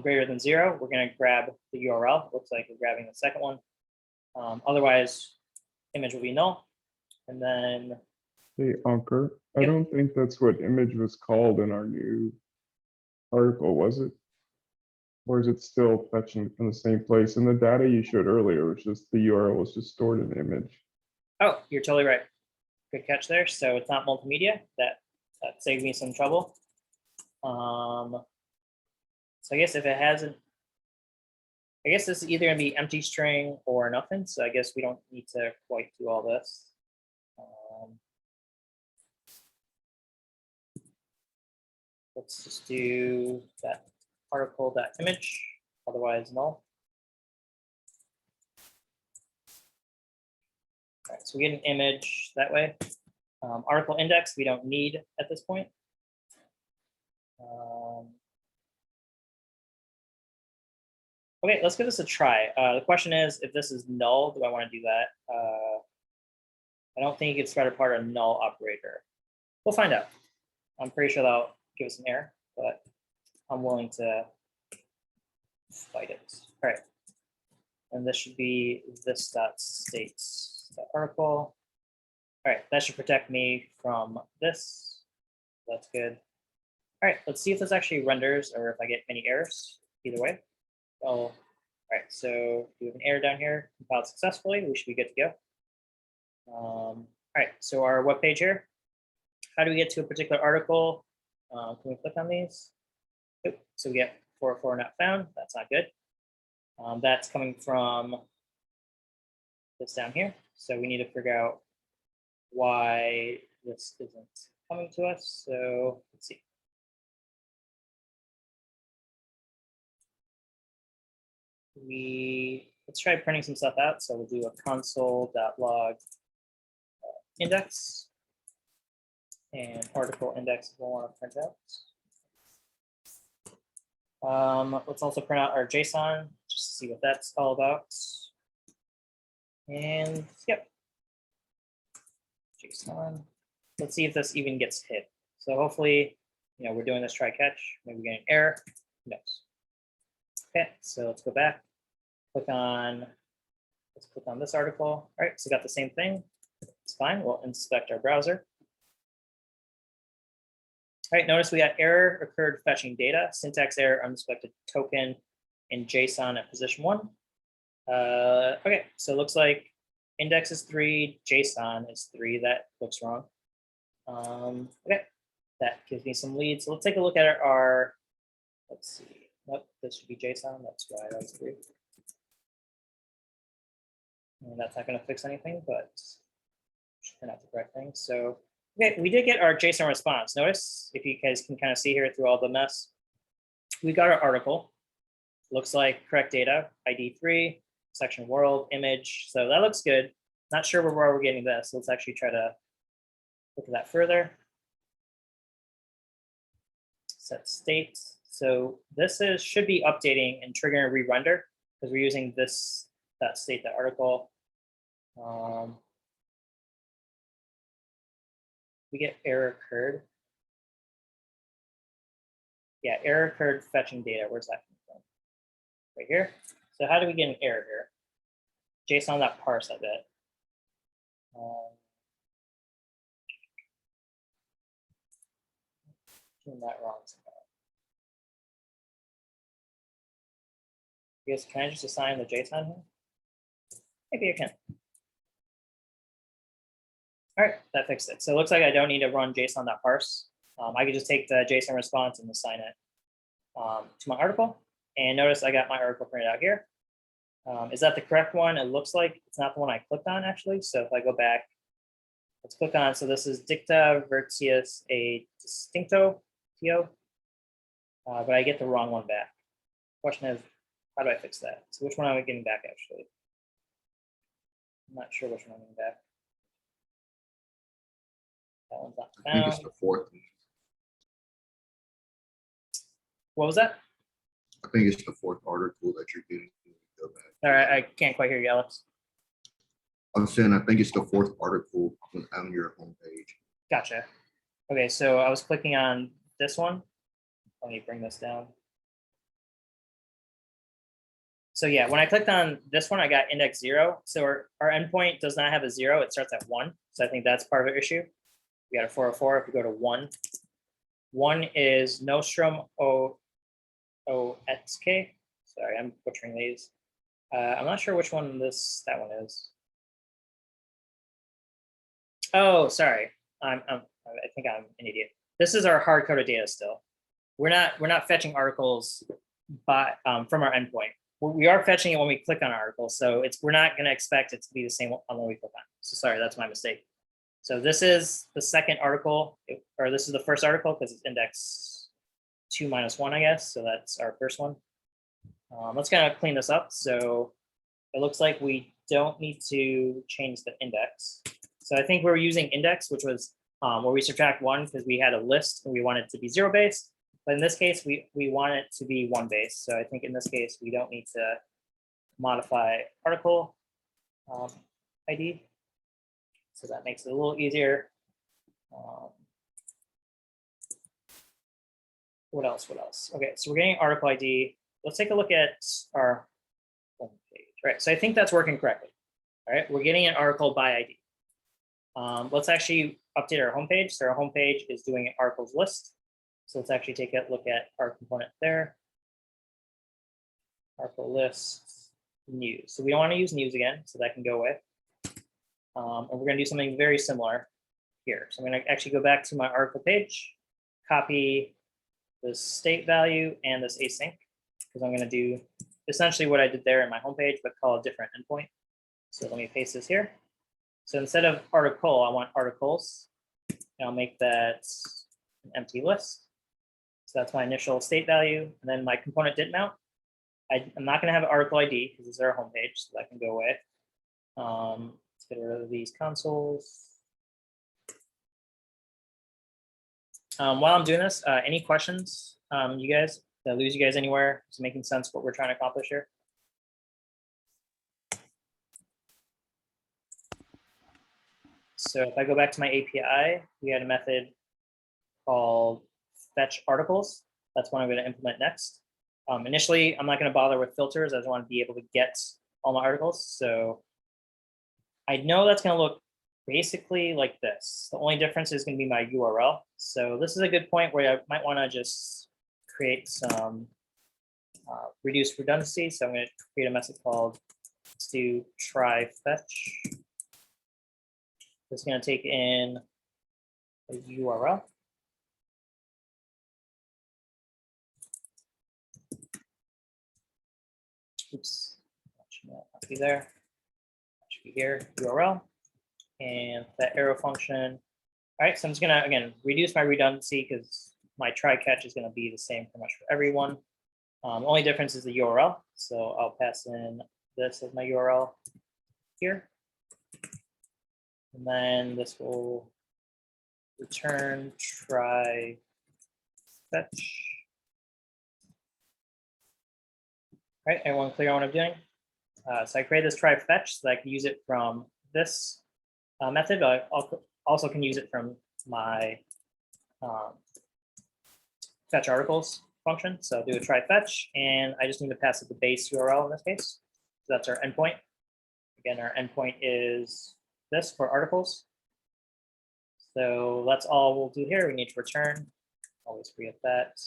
Speaker 1: greater than 0, we're going to grab the URL. Looks like we're grabbing the second one. Otherwise, image will be null. And then.
Speaker 6: Hey, Ankur, I
Speaker 1: Yep.
Speaker 6: don't think that's what image was called in our new article, was it? Or is it still fetching from the same place? In the data you showed earlier, which is the URL was just stored in the image.
Speaker 1: Oh, you're totally right. Good catch there. So it's not multimedia. That saved me some trouble. So I guess if it hasn't, I guess this is either going to be empty string or nothing. So I guess we don't need to quite do all this. Let's just do that article.image, otherwise null. All right, so we get an image that way. Article index we don't need at this point. Okay, let's give this a try. The question is, if this is null, do I want to do that? I don't think you could spread apart a null operator. We'll find out. I'm pretty sure that'll give us an error, but I'm willing to fight it. All right. And this should be this dot state dot article. All right, that should protect me from this. That's good. All right, let's see if this actually renders or if I get any errors. Either way. All right, so we have an error down here, compiled successfully. We should be good to go. All right, so our web page here. How do we get to a particular article? Can we click on these? Nope. So we get 404 not found. That's not good. That's coming from this down here. So we need to figure out why this isn't coming to us. So let's see. Let's try printing some stuff out. So we'll do a console.log index and article index we'll want to print out. Let's also print out our JSON just to see what that's all about. And yep, JSON. Let's see if this even gets hit. So hopefully, we're doing this try catch. Maybe we get an error. Who knows? Okay, so let's go back. Let's click on this article. All right, so got the same thing. It's fine. We'll inspect our browser. All right, notice we got error occurred fetching data, syntax error, unexpected token in JSON at position 1. Okay, so it looks like index is 3, JSON is 3. That looks wrong. Okay, that gives me some leads. So let's take a look at our let's see. Nope, this should be JSON. That's why I was 3. And that's not going to fix anything, but should turn out the correct thing. So okay, we did get our JSON response. Notice, if you guys can kind of see here through all the mess, we got our article. Looks like correct data, ID 3, section world image. So that looks good. Not sure where we're getting this. Let's actually try to look at that further. Set state. So this should be updating and triggering a re-render because we're using that state, that article. We get error occurred. Yeah, error occurred fetching data. Where's that coming from? Right here. So how do we get an error here? JSON.parse, I bet. Doing that wrong somehow. Yes, can I just assign the JSON here? Maybe I can. All right, that fixed it. So it looks like I don't need to run JSON.parse. I could just take the JSON response and assign it to my article. And notice I got my article printed out here. Is that the correct one? It looks like it's not the one I clicked on actually. So if I go back, let's click on, so this is dicta vertius a distincto, but I get the wrong one back. Question is, how do I fix that? So which one am I getting back actually? I'm not sure which one I'm getting back. That one's not
Speaker 5: I think it's
Speaker 1: found.
Speaker 5: the fourth.
Speaker 1: What was that?
Speaker 5: I think it's the fourth article that you're getting. Go back.
Speaker 1: All right, I can't quite hear you, Alex.
Speaker 5: I'm saying I think it's the fourth article on your homepage.
Speaker 1: Gotcha. Okay, so I was clicking on this one. Let me bring this down. So yeah, when I clicked on this one, I got index 0. So our endpoint does not have a 0. It starts at 1. So I think that's part of the issue. We got a 404 if we go to 1. 1 is Nostrum OXK. Sorry, I'm butchering these. I'm not sure which one that one is. Oh, sorry. I think I'm an idiot. This is our hard-coded data still. We're not fetching articles from our endpoint. We are fetching it when we click on an article, so we're not going to expect it to be the same on when we click on it. So sorry, that's my mistake. So this is the second article, or this is the first article because it's index 2 - 1, I guess. So that's our first one. Let's kind of clean this up. So it looks like we don't need to change the index. So I think we're using index, which was where we subtract 1 because we had a list and we want it to be 0 based. But in this case, we want it to be 1 based. So I think in this case, we don't need to modify article ID. So that makes it a little easier. What else? Okay, so we're getting article ID. Let's take a look at our home page. Right, so I think that's working correctly. All right, we're getting an article by ID. Let's actually update our homepage. So our homepage is doing an articles list. So let's actually take a look at our component there. Article list, news. So we don't want to use news again, so that can go away. And we're going to do something very similar here. So I'm going to actually go back to my article page, copy this state value and this async, because I'm going to do essentially what I did there in my homepage, but call a different endpoint. So let me paste this here. So instead of article, I want articles. And I'll make that an empty list. So that's my initial state value. And then my component didn't mount. I'm not going to have an article ID because this is our homepage, so that can go away. Let's get rid of these consoles. While I'm doing this, any questions, you guys? Did I lose you guys anywhere? Is it making sense what we're trying to accomplish here? So if I go back to my API, we had a method called fetch articles. That's what I'm going to implement next. Initially, I'm not going to bother with filters. I just want to be able to get all my articles. So I know that's going to look basically like this. The only difference is going to be my URL. So this is a good point where I might want to just create some reduced redundancy. So I'm going to create a method called let's do try fetch. It's going to take in a URL. Oops, that should not be there. That should be here, URL, and that arrow function. All right, so I'm just gonna, again, reduce my redundancy because my try catch is gonna be the same pretty much for everyone. Only difference is the URL. So I'll pass in this as my URL here. And then this will return try fetch. All right, everyone clear on what I'm doing? So I created this try fetch so that I can use it from this method, but I also can use it from my fetch articles function. So I'll do a try fetch, and I just need to pass it the base URL in this case. So that's our endpoint. Again, our endpoint is this for articles. So that's all we'll do here. We need to return. Always forget that.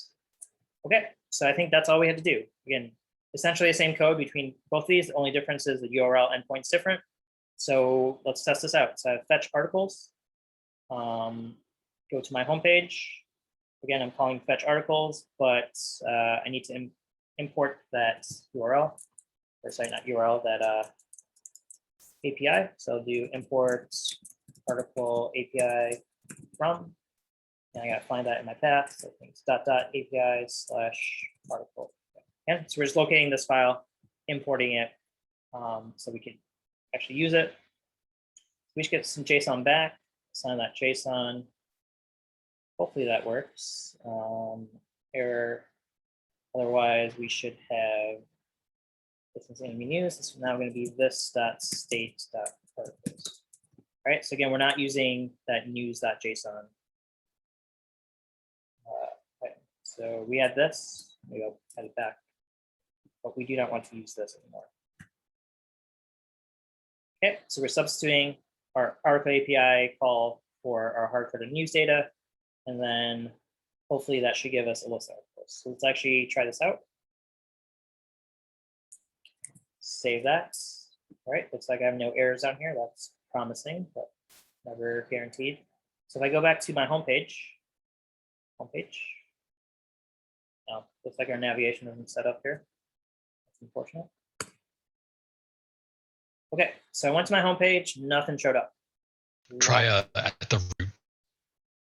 Speaker 1: Okay, so I think that's all we had to do. Again, essentially the same code between both of these. The only difference is the URL endpoint's different. So let's test this out. So I have fetch articles. Go to my homepage. Again, I'm calling fetch articles, but I need to import that URL, or sorry, not URL, that API. So I'll do import article API from, and I gotta find that in my path. So things .API / article. And so we're just locating this file, importing it, so we can actually use it. We should get some JSON back, assign that JSON. Hopefully that works. Error. Otherwise, we should have this is going to be news. This is now going to be this.state.articles. All right. So again, we're not using that news.json. Okay. So we had this. Maybe I'll add it back, but we do not want to use this anymore. Okay. So we're substituting our article API call for our hard-coded news data. And then hopefully that should give us a list of articles. So let's actually try this out. Save that. All right, looks like I have no errors on here. That's promising, but never guaranteed. So if I go back to my homepage, oh, looks like our navigation isn't set up here. That's unfortunate. Okay, so I went to my homepage, nothing showed up.
Speaker 3: Try at the root.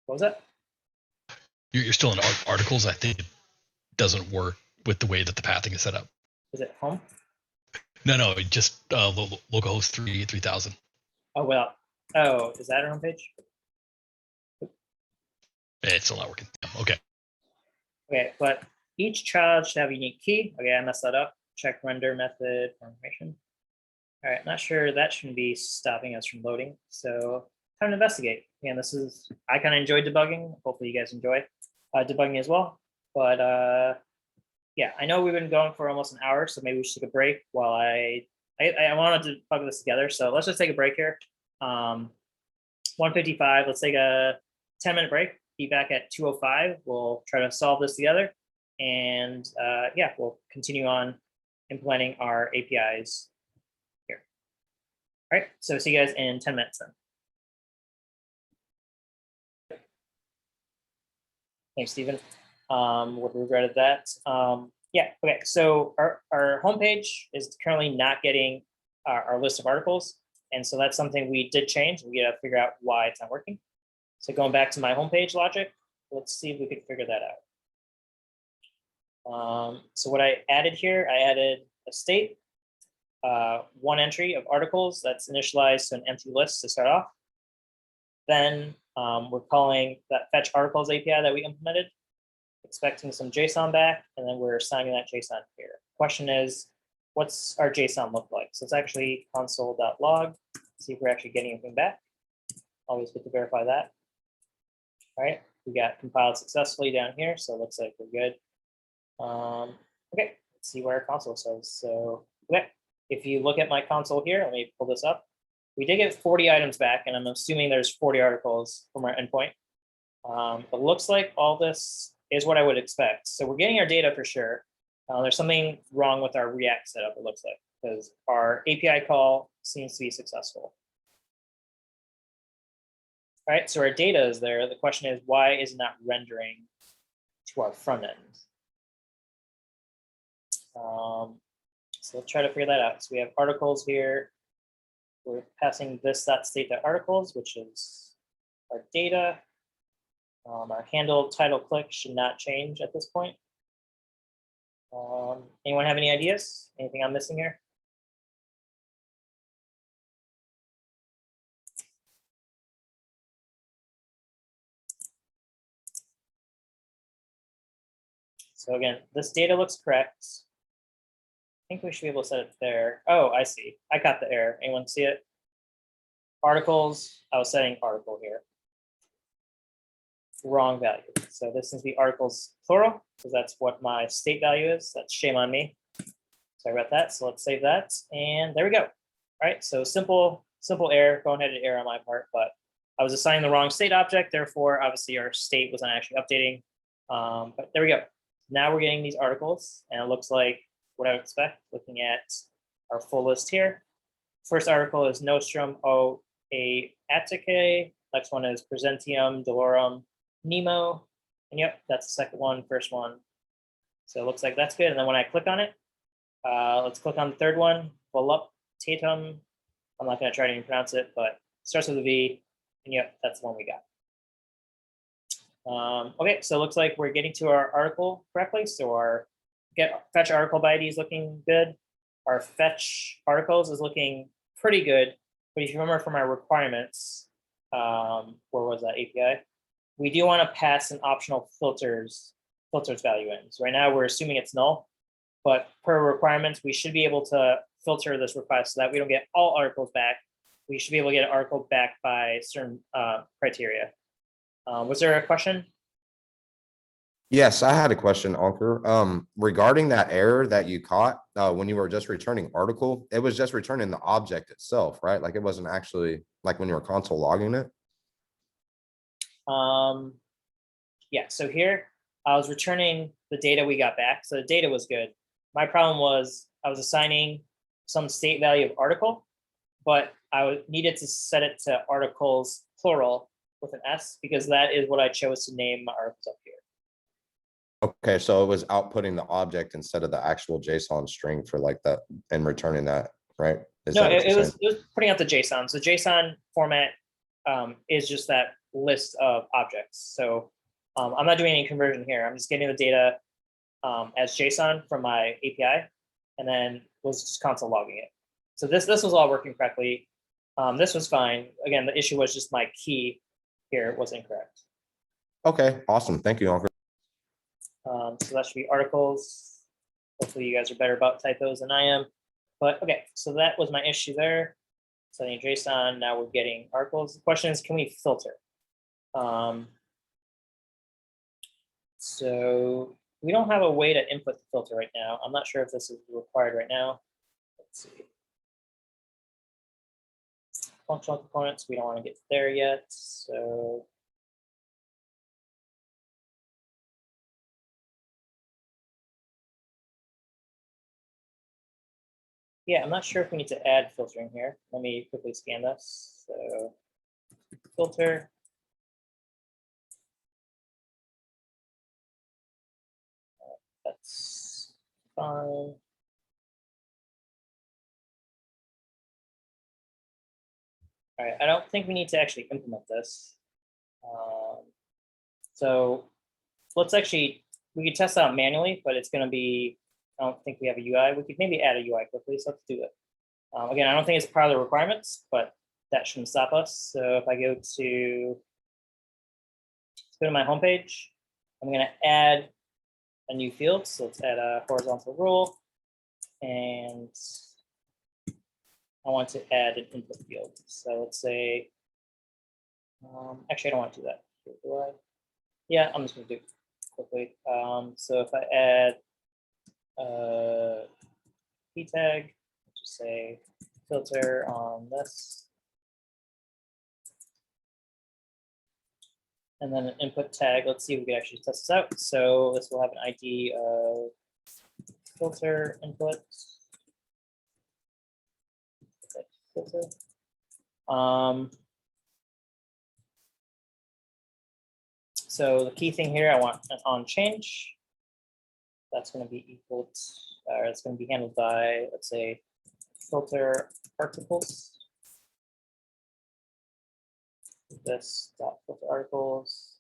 Speaker 1: What was that?
Speaker 3: You're still in articles. I think it doesn't work with the way that the pathing is set up.
Speaker 1: Is it home?
Speaker 3: No, it just localhost 3000.
Speaker 1: Oh, well. Oh, is that our homepage?
Speaker 3: It's still not working. Okay.
Speaker 1: Okay, but each child should have a unique key. Okay, I messed that up. Check render method for information. All right, not sure that shouldn't be stopping us from loading. So time to investigate. And this is, I kind of enjoy debugging. Hopefully you guys enjoy debugging as well. But yeah, I know we've been going for almost an hour, so maybe we should take a break while I wanted to plug this together. So let's just take a break here. 1:55, let's take a 10-minute break. Be back at 2:05. We'll try to solve this together. And yeah, we'll continue on implementing our APIs here. All right, so see you guys in 10 minutes then. Thanks, Stephen. Would regretted that. Yeah, okay, so our homepage is currently not getting our list of articles. And so that's something we did change. We gotta figure out why it's not working. So going back to my homepage logic, let's see if we could figure that out. So what I added here, I added a state, one entry of articles that's initialized to an empty list to start off. Then we're calling that fetch articles API that we implemented, expecting some JSON back, and then we're assigning that JSON here. Question is, what's our JSON look like? So it's actually console.log, see if we're actually getting anything back. Always good to verify that. All right, we got compiled successfully down here, so it looks like we're good. Okay, let's see what our console says. So, okay, if you look at my console here, let me pull this up. We did get 40 items back, and I'm assuming there's 40 articles from our endpoint. It looks like all this is what I would expect. So we're getting our data for sure. There's something wrong with our React setup, it looks like, because our API call seems to be successful. All right, so our data is there. The question is, why is it not rendering to our front end? So let's try to figure that out. So we have articles here. We're passing this.state.articles, which is our data. Our handle title click should not change at this point. Anyone have any ideas? Anything I'm missing here? So again, this data looks correct. I think we should be able to set it there. Oh, I see. I got the error. Anyone see it? Articles, I was setting article here. Wrong value. So this is the articles plural, because that's what my state value is. That's shame on me. Sorry about that. So let's save that. And there we go. All right. So simple error, boneheaded error on my part, but I was assigning the wrong state object. Therefore, obviously our state was not actually updating. But there we go. Now we're getting these articles, and it looks like what I would expect looking at our full list here. First article is Nostrum o a Attica. Next one is Presentium Dolorum Nemo. And yep, that's the second one, first one. So it looks like that's good. And then when I click on it, let's click on the third one, Voluptatum. I'm not going to try to even pronounce it, but it starts with a V. And yep, that's the one we got. Okay, so it looks like we're getting to our article correctly. So our fetch article by ID is looking good. Our fetch articles is looking pretty good. But if you remember from our requirements, where was that API? We do want to pass an optional filters value in. So right now we're assuming it's null, but per requirements, we should be able to filter this request so that we don't get all articles back. We should be able to get an article back by certain criteria. Was there a question?
Speaker 7: Yes, I had a question, Ankur. Regarding that error that you caught when you were just returning article, it was just returning the object itself, right? Like it wasn't actually like when you were console logging it.
Speaker 1: Yeah, so here I was returning the data we got back. So the data was good. My problem was I was assigning some state value of article, but I needed to set it to articles plural with an S because that is what I chose to name my articles up here.
Speaker 7: Okay, so it was outputting the object instead of the actual JSON string for like that and returning that, right?
Speaker 1: No, it was putting out the JSON. So JSON format is just that list of objects. So I'm not doing any conversion here. I'm just getting the data as JSON from my API, and then was just console logging it. So this was all working correctly. This was fine. Again, the issue was just my key here was incorrect.
Speaker 7: Okay, awesome. Thank you, Ankur.
Speaker 1: So that should be articles. Hopefully you guys are better about typos than I am. But okay, so that was my issue there. Setting JSON, now we're getting articles. The question is, can we filter? So we don't have a way to input the filter right now. I'm not sure if this is required right now. Let's see. Functional components, we don't want to get there yet. So yeah, I'm not sure if we need to add filtering here. Let me quickly scan this. So filter. That's fine. All right, I don't think we need to actually implement this. So let's actually, we could test out manually, but it's going to be, I don't think we have a UI. We could maybe add a UI quickly, so let's do it. Again, I don't think it's part of the requirements, but that shouldn't stop us. So if I go to my homepage, I'm going to add a new field. So let's add a horizontal rule. And I want to add an input field. So let's say, actually, I don't want to do that. Do I? Yeah, I'm just going to do it quickly. So if I add p tag, just say filter on this, and then an input tag. Let's see if we can actually test this out. So this will have an ID of filter input. Filter. So the key thing here, I want an on change. That's going to be equal to, or it's going to be handled by, let's say, filter articles. This dot filter articles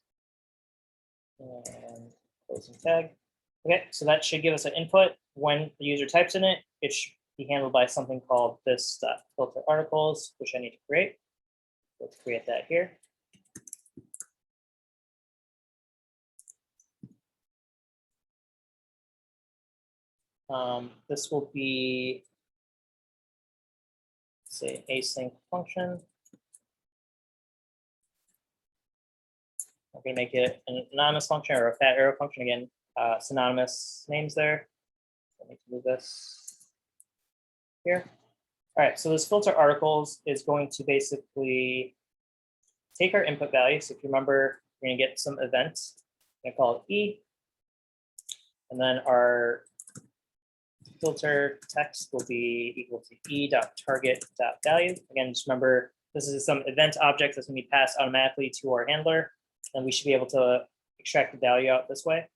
Speaker 1: and closing tag. Okay, so that should give us an input. When the user types in it, it should be handled by something called this dot filter articles, which I need to create. Let's create that here. This will be, say, async function. I'm going to make it an anonymous function or a fat arrow function again. Synonymous names there. Let me move this here. All right, so this filter articles is going to basically take our input value. So if you remember, we're going to get some events. I'm going to call it E. And then our filter text will be equal to e.target.value. Again, just remember, this is some event object that's going to be passed automatically to our handler. And we should be able to extract the value out this way.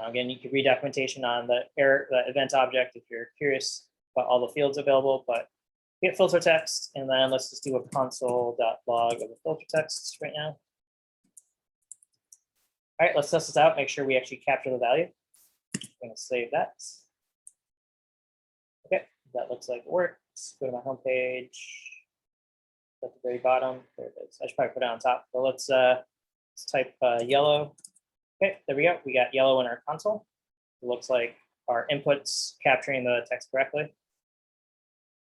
Speaker 1: Again, you can read documentation on the event object if you're curious about all the fields available, but get filter text, and then let's just do a console.log of the filter text right now. All right, let's test this out, make sure we actually capture the value. I'm going to save that. Okay, that looks like it works. Go to my home page. At the very bottom, there it is. I should probably put it on top, but let's type yellow. Okay, there we go. We got yellow in our console. It looks like our input's capturing the text correctly.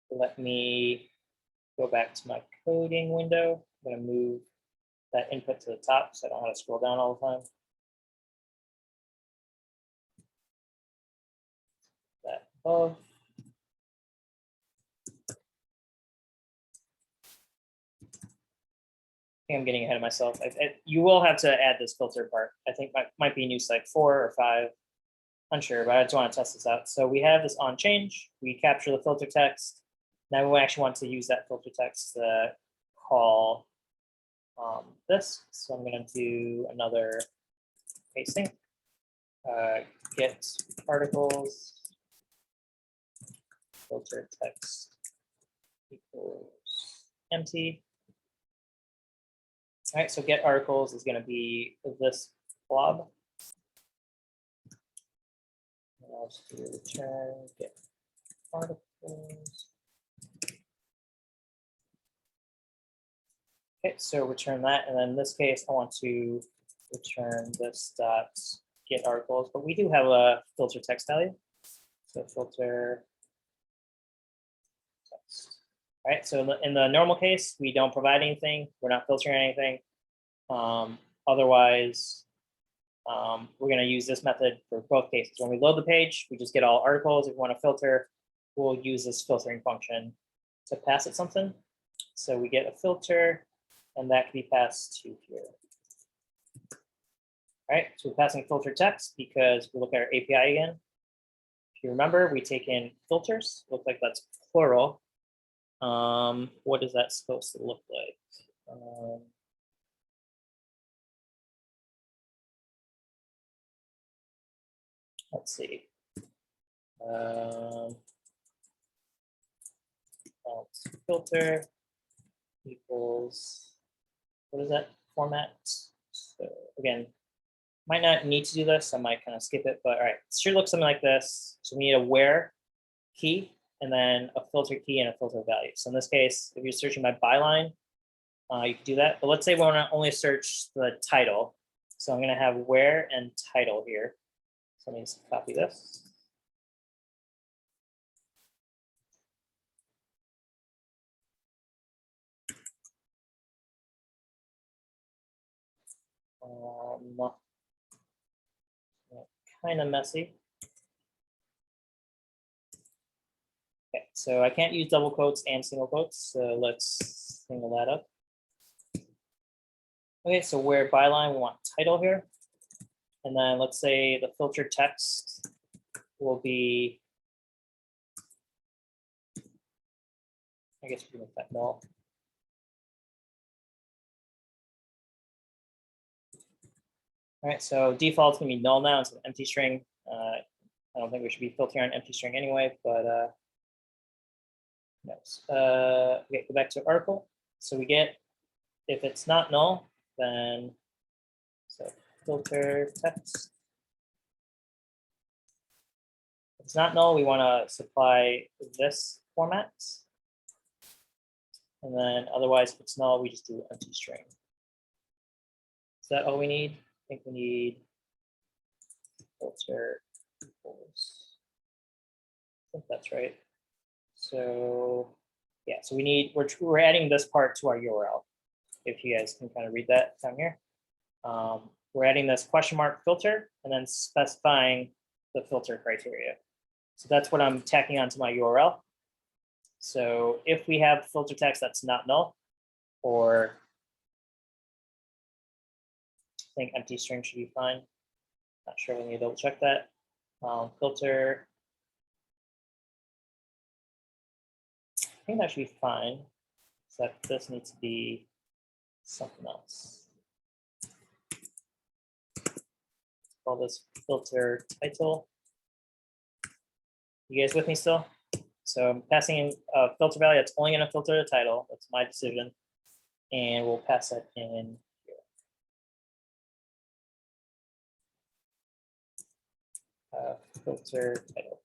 Speaker 1: Let me go back to my coding window. I'm going to move that input to the top so I don't have to scroll down all the time. That above. I think I'm getting ahead of myself. You will have to add this filter part. I think might be in use like 4 or 5. Unsure, but I just want to test this out. So we have this on change. We capture the filter text. Now we actually want to use that filter text to call this. So I'm going to do another async. Get articles filter text equals empty. All right, so get articles is going to be this blob. And I'll just do return get articles. Okay, so return that, and then in this case, I want to return this dot get articles, but we do have a filter text value. So filter text. All right, so in the normal case, we don't provide anything. We're not filtering anything. Otherwise, we're going to use this method for both cases. When we load the page, we just get all articles. If we want to filter, we'll use this filtering function to pass it something. So we get a filter, and that can be passed to here. All right, so we're passing filter text because we look at our API again. If you remember, we take in filters. Looks like that's plural. What is that supposed to look like? Let's see. Filter equals, what is that format? So again, might not need to do this. I might kind of skip it, but all right, it should look something like this. So we need a where key and then a filter key and a filter value. So in this case, if you're searching by byline, you can do that. But let's say we want to only search the title. So I'm going to have where and title here. So let me just copy this. Kind of messy. Okay, so I can't use double quotes and single quotes, so let's single that up. Okay, so where byline, we want title here. And then let's say the filter text will be, I guess we can make that null. All right, so default's gonna be null now instead of empty string. I don't think we should be filtering on empty string anyway, but yes. Okay, go back to article. So we get, if it's not null, then so filter text. If it's not null, we want to supply this format. And then otherwise, if it's null, we just do empty string. Is that all we need? I think we need filter equals think that's right. So yeah, so we're adding this part to our URL. If you guys can kind of read that down here. We're adding this question mark filter and then specifying the filter criteria. So that's what I'm tacking onto my URL. So if we have filter text that's not null, or I think empty string should be fine. Not sure, we need to double check that. Filter, I think that should be fine, except this needs to be something else. Call this filter title. You guys with me still? So I'm passing in a filter value that's only going to filter the title. That's my decision. And we'll pass that in here. Filter title.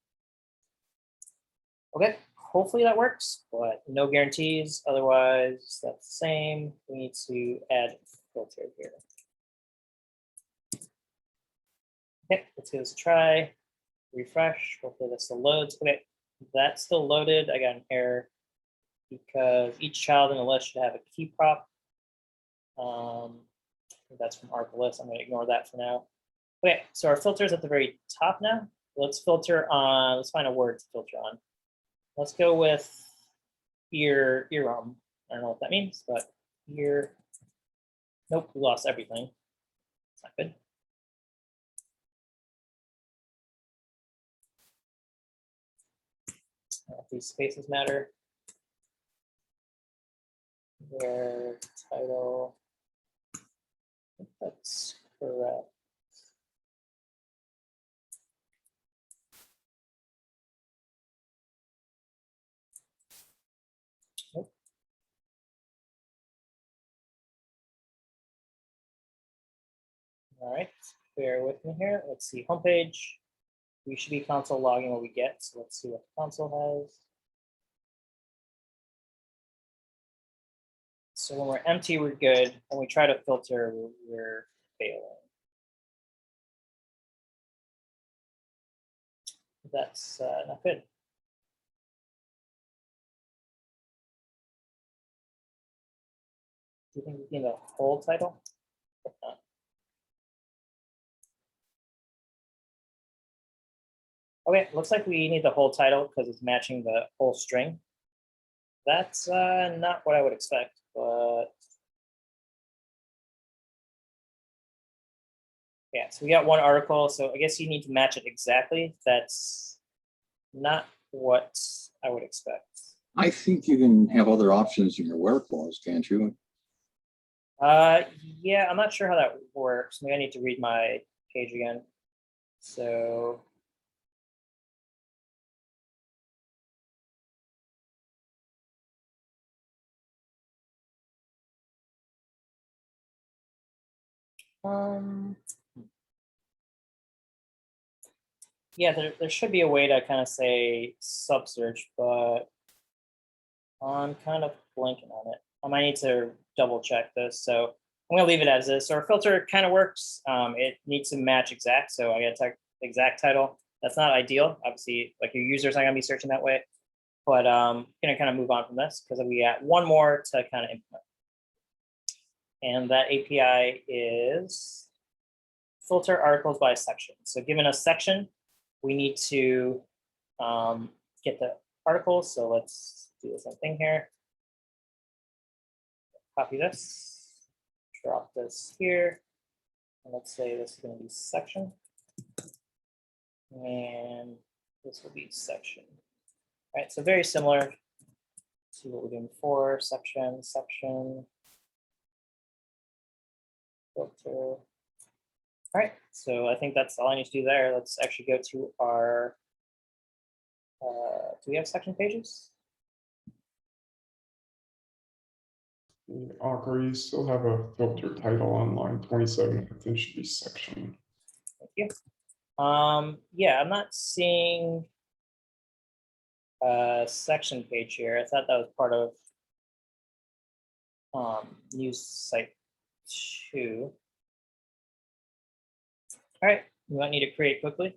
Speaker 1: Okay, hopefully that works, but no guarantees. Otherwise, that's the same. We need to add filter here. Okay, let's give this a try. Refresh. Hopefully this still loads. Okay, that's still loaded. I got an error because each child in the list should have a key prop. That's from article list. I'm going to ignore that for now. Okay, so our filter is at the very top now. Let's filter on. Let's find a word to filter on. Let's go with ear. I don't know what that means, but ear. Nope, we lost everything. It's not good. If these spaces matter. Where title. I think that's correct. Nope. All right, bear with me here. Let's see, homepage. We should be console logging what we get. So let's see what the console has. So when we're empty, we're good. When we try to filter, we're failing. That's not good. Do you think we need a whole title? Okay, looks like we need the whole title because it's matching the whole string. That's not what I would expect, but yeah, so we got one article, so I guess you need to match it exactly. That's not what I would expect.
Speaker 5: I think you can have other options in your where clause, can't you?
Speaker 1: Yeah, I'm not sure how that works. Maybe I need to read my page again. So yeah, there should be a way to kind of say sub search, but I'm kind of blanking on it. I might need to double check this. So I'm gonna leave it as is. So our filter kind of works. It needs to match exact. So I gotta type exact title. That's not ideal. Obviously, like your users aren't gonna be searching that way. But gonna kind of move on from this because we got one more to kind of implement. And that API is filter articles by section. So given a section, we need to get the articles. So let's do the same thing here. Copy this, drop this here. And let's say this is going to be section. And this will be section. All right, so very similar to what we're doing before. Section, filter. All right, so I think that's all I need to do there. Let's actually go to our, do we have section pages?
Speaker 6: Ankur, you still have a filter title on line 27. I think should be section.
Speaker 1: Thank you. Yeah, I'm not seeing a section page here. I thought that was part of news site 2. All right, we might need to create quickly.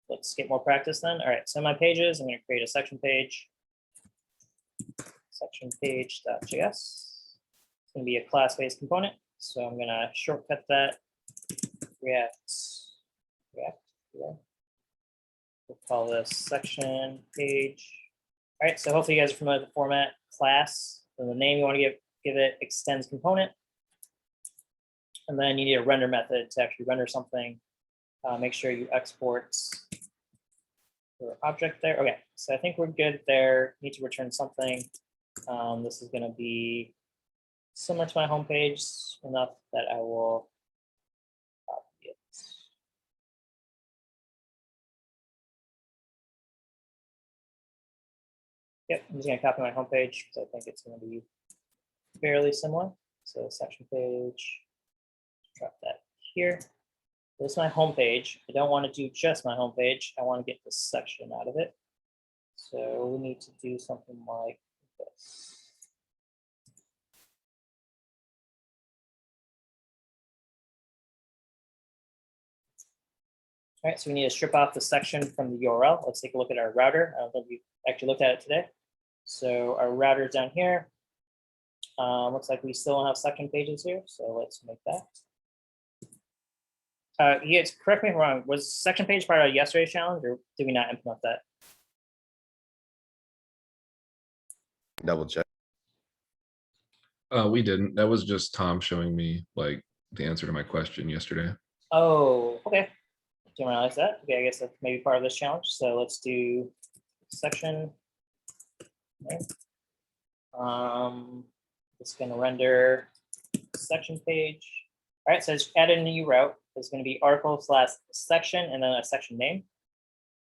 Speaker 1: let's get more practice then. All right, so my pages, I'm going to create a section page. Section page.js. It's going to be a class-based component. So I'm going to shortcut that. React. Yeah. We'll call this section page. All right, so hopefully you guys are familiar with the format class. And the name you want to give it extends component. And then you need a render method to actually render something. Make sure you export your object there. Okay, so I think we're good there. Need to return something. This is going to be similar to my homepage enough that I will copy it. Yep, I'm just going to copy my homepage because I think it's going to be fairly similar. So section page, drop that here. This is my homepage. I don't want to do just my homepage. I want to get this section out of it. So we need to do something like this. All right, so we need to strip off the section from the URL. Let's take a look at our router. I don't think we actually looked at it today. So our router is down here. Looks like we still don't have section pages here, so let's make that. Yes, correct me if I'm wrong. Was section page part of yesterday's challenge, or did we not implement that?
Speaker 7: Double check.
Speaker 8: We didn't. That was just Tom showing me like the answer to my question yesterday.
Speaker 1: Oh, okay. Didn't realize that. Okay, I guess that's maybe part of this challenge. So let's do section. Okay. It's going to render section page. All right, so it's added a new route. It's going to be article/section and then a section name.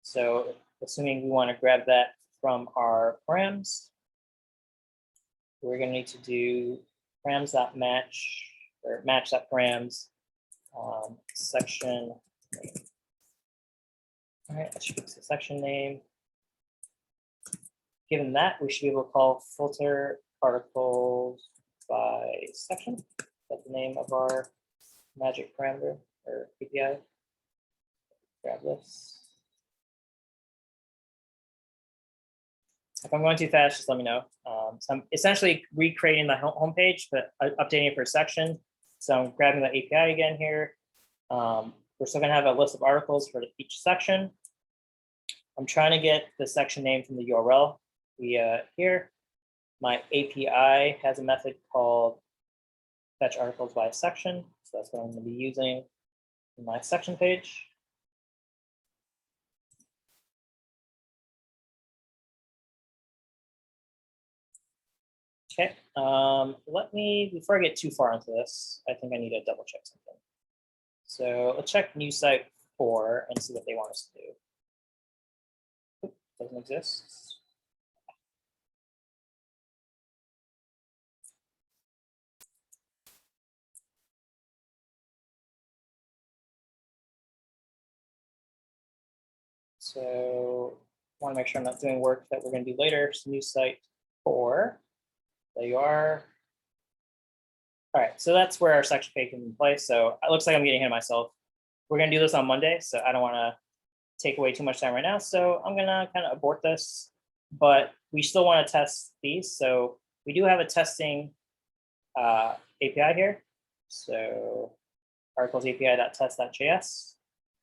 Speaker 1: So assuming we want to grab that from our params, we're going to need to do params.match or match.params section name. All right, that should be the section name. Given that, we should be able to call filter articles by section. That's the name of our magic parameter or API. Grab this. If I'm going too fast, just let me know. So I'm essentially recreating the homepage, but updating it for a section. So I'm grabbing the API again here. We're still going to have a list of articles for each section. I'm trying to get the section name from the URL via here. My API has a method called fetch articles by section. So that's what I'm going to be using in my section page. Okay, let me, before I get too far into this, I think I need to double check something. So let's check new site 4 and see what they want us to do. Oop, doesn't exist. So want to make sure I'm not doing work that we're going to do later. So new site 4. There you are. All right, so that's where our section page is in place. So it looks like I'm getting ahead of myself. We're going to do this on Monday, so I don't want to take away too much time right now. So I'm going to kind of abort this, but we still want to test these. So we do have a testing API here. So articles API.test.js.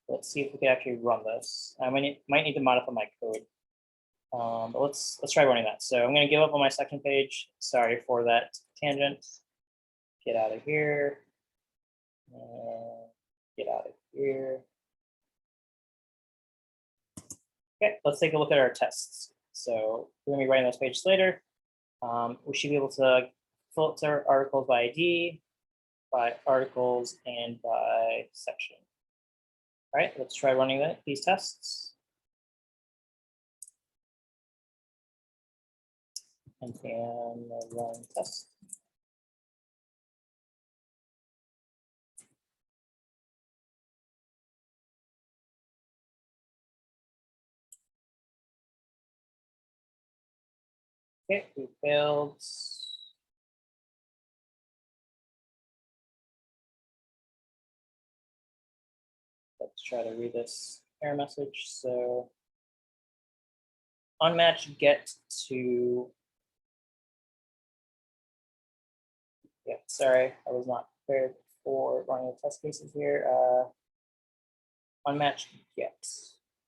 Speaker 1: Let's see if we can actually run this. I might need to modify my code. But let's try running that. So I'm going to give up on my section page. Sorry for that tangent. Get out of here. Get out of here. Okay, let's take a look at our tests. So we're going to be writing those pages later. We should be able to filter articles by ID, by articles, and by section. All right, let's try running these tests. And can run test. Okay, we failed. Let's try to read this error message. So unmatched get to, yeah, sorry, I was not prepared for running the test cases here. Unmatched get.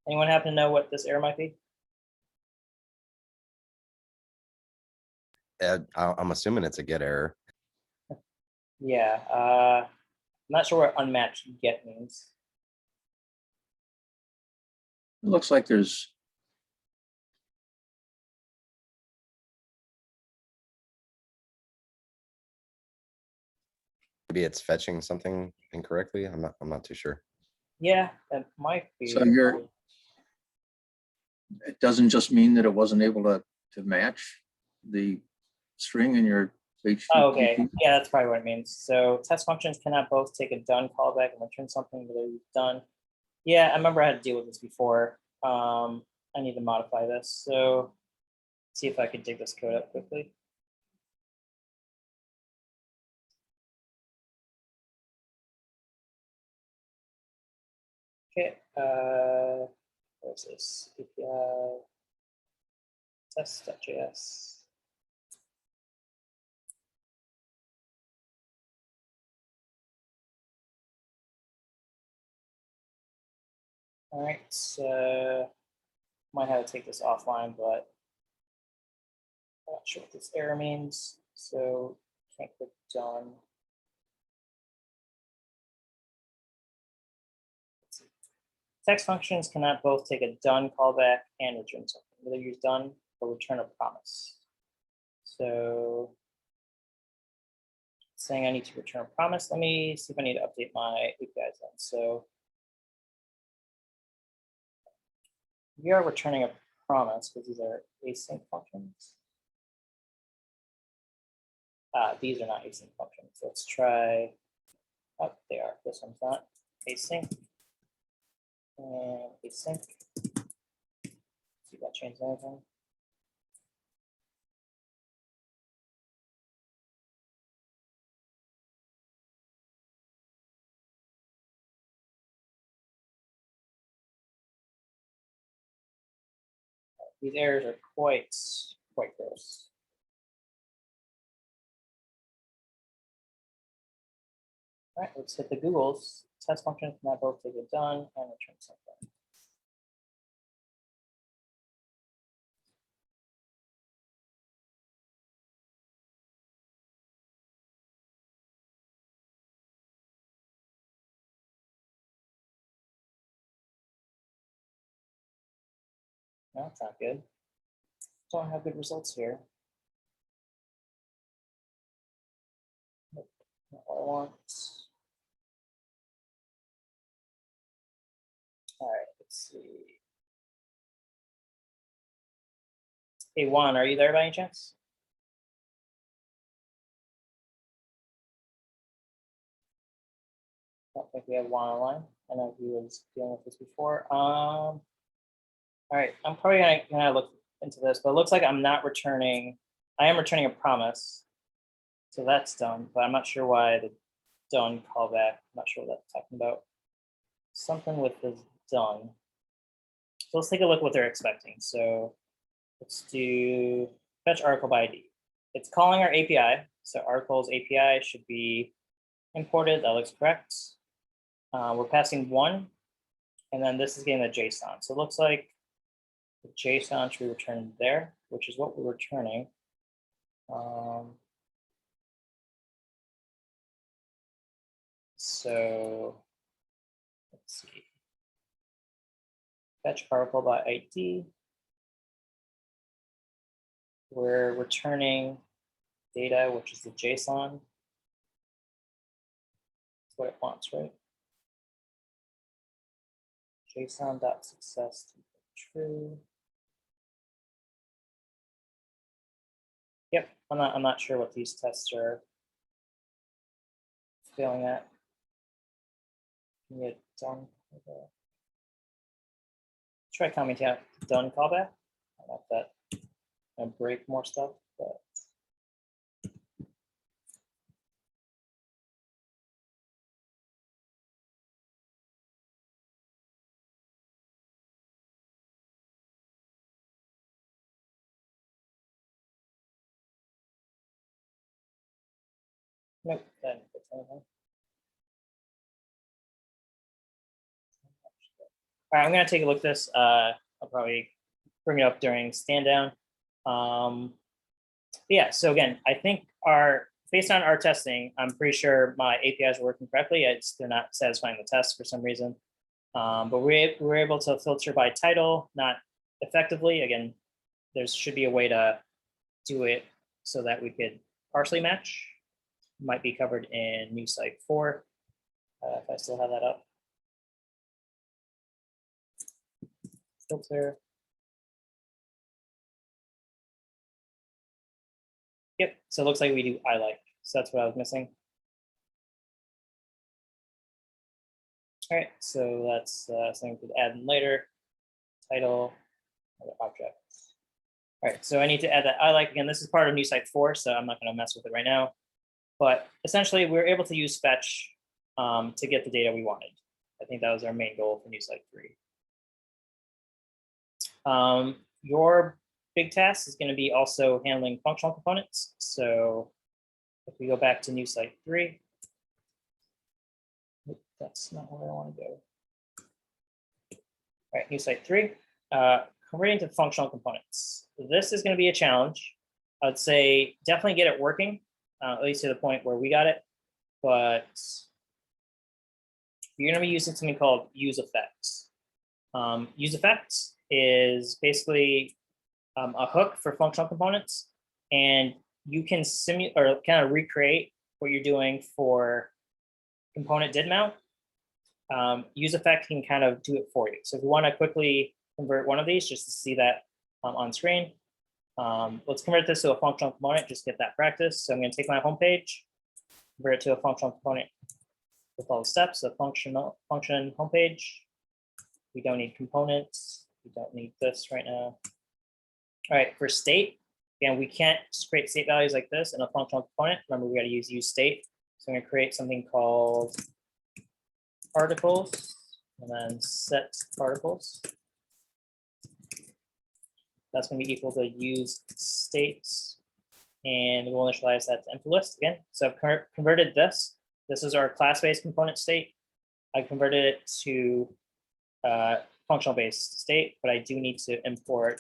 Speaker 1: Anyone happen to know what this error might be?
Speaker 7: I'm assuming it's a get error.
Speaker 1: Yeah, I'm not sure what unmatched get means.
Speaker 5: It looks like there's
Speaker 7: Maybe it's fetching something incorrectly. I'm not too sure.
Speaker 1: Yeah, that might be.
Speaker 5: So it doesn't just mean that it wasn't able to match the string in your HTTP.
Speaker 1: Oh, okay, yeah, that's probably what it means. So test functions cannot both take a done callback and return something that they've done. Yeah, I remember I had to deal with this before. I need to modify this. So see if I could dig this code up quickly. Okay, where's this? API test.js. All right, so might have to take this offline, but I'm not sure what this error means. So can't click done. Let's see. Text functions cannot both take a done callback and return something. Either use done or return a promise. So saying I need to return a promise. Let me see if I need to update my APIs then. So we are returning a promise because these are async functions. These are not async functions. Let's try, oh, they are. This one's not async. And async. See if that changes anything. These errors are quite gross. All right, let's hit the Googles. Test functions cannot both take it done and return something. No, that's not good. Don't have good results here. Nope, not what I want. All right, let's see. Hey, Juan, are you there by any chance? I don't think we have Juan online. I know he was dealing with this before. All right, I'm probably gonna look into this, but it looks like I'm not returning. I am returning a promise, so that's done. But I'm not sure why the done callback. I'm not sure what that's talking about. Something with this done. So let's take a look what they're expecting. So let's do fetch article by ID. It's calling our API. So articles API should be imported. That looks correct. We're passing 1, and then this is getting the JSON. So it looks like the JSON should be returned there, which is what we're returning. So let's see. Fetch article by ID. We're returning data, which is the JSON. That's what it wants, right? JSON.success true. Yep, I'm not sure what these tests are failing at. Can you get done? Try commenting out done callback. I don't know if that gonna break more stuff, but Nope. That didn't fix anything. All right, I'm gonna take a look at this. I'll probably bring it up during stand down. Yeah, so again, I think based on our testing, I'm pretty sure my APIs are working correctly. They're not satisfying the test for some reason. But we were able to filter by title, not effectively. Again, there should be a way to do it so that we could partially match. Might be covered in new site 4, if I still have that up. Filter. Yep, so it looks like we do I like. So that's what I was missing. All right, so that's something we could add in later. Title, other objects. All right, so I need to add that I like. Again, this is part of new site 4, so I'm not going to mess with it right now. But essentially, we're able to use fetch to get the data we wanted. I think that was our main goal for new site 3. Your big task is going to be also handling functional components. So if we go back to new site 3, that's not where I want to go. All right, new site 3, converting to functional components. This is going to be a challenge. I'd say definitely get it working, at least to the point where we got it. But you're going to be using something called use effects. Use effects is basically a hook for functional components, and you can simulate or kind of recreate what you're doing for component did mount. Use effect can kind of do it for you. So if you want to quickly convert one of these, just to see that on screen, let's convert this to a functional component, just get that practice. So I'm going to take my home page, convert it to a functional component with all the steps. So function homepage. We don't need components. We don't need this right now. All right, for state, again, we can't just create state values like this in a functional component. Remember, we got to use state. So I'm going to create something called articles and then set articles. That's going to be equal to use states, and we'll initialize that to empty list again. So I've converted this. This is our class-based component state. I converted it to functional-based state, but I do need to import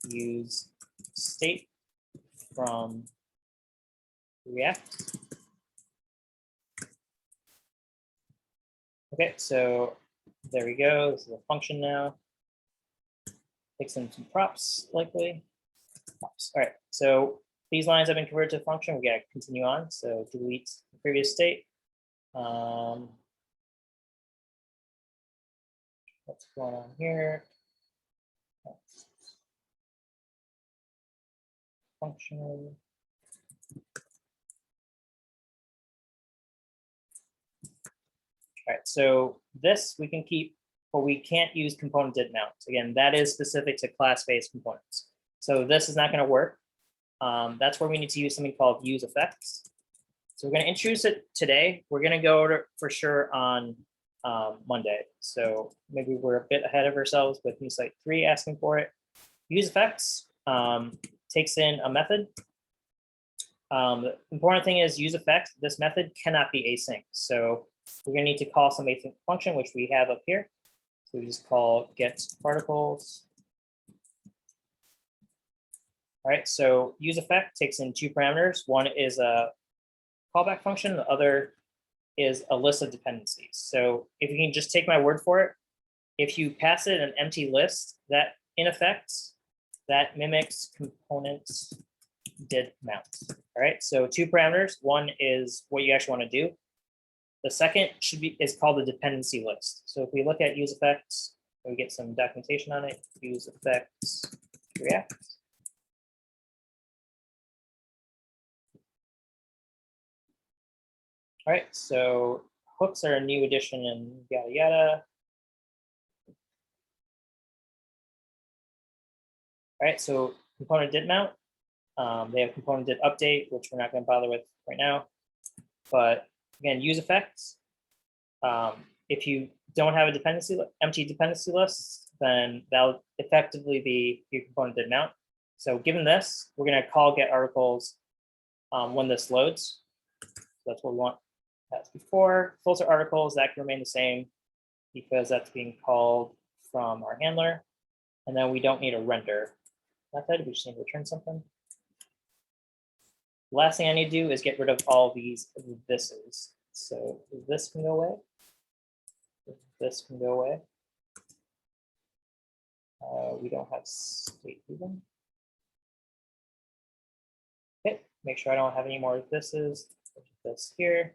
Speaker 1: use state from React. Okay, so there we go. This is a function now. Takes in some props, likely. Props. All right, so these lines have been converted to a function. We got to continue on. So delete the previous state. What's going on here? Function. All right, so this we can keep, but we can't use component did mount. Again, that is specific to class-based components. So this is not going to work. That's where we need to use something called use effects. So we're going to introduce it today. We're going to go to, for sure on Monday. So maybe we're a bit ahead of ourselves with new site 3 asking for it. Use effects takes in a method. The important thing is use effect. This method cannot be async. So we're going to need to call some async function, which we have up here. So we just call get particles. All right, so use effect takes in 2 parameters. One is a callback function. The other is a list of dependencies. So if you can just take my word for it, if you pass it an empty list, that in effect, that mimics components did mount. All right, so 2 parameters. One is what you actually want to do. The second is called the dependency list. So if we look at use effects, we get some documentation on it. Use effects React. All right, so hooks are a new addition and yada yada. All right, so component did mount. They have component did update, which we're not going to bother with right now. But again, use effects. If you don't have a empty dependency list, then that'll effectively be your component did mount. So given this, we're going to call get articles when this loads. That's what we want. That's before. Filter articles, that can remain the same because that's being called from our handler. And then we don't need a render method. We just need to return something. Last thing I need to do is get rid of all these thises. So this can go away. This can go away. We don't have state even. Okay, make sure I don't have any more of thises. This here.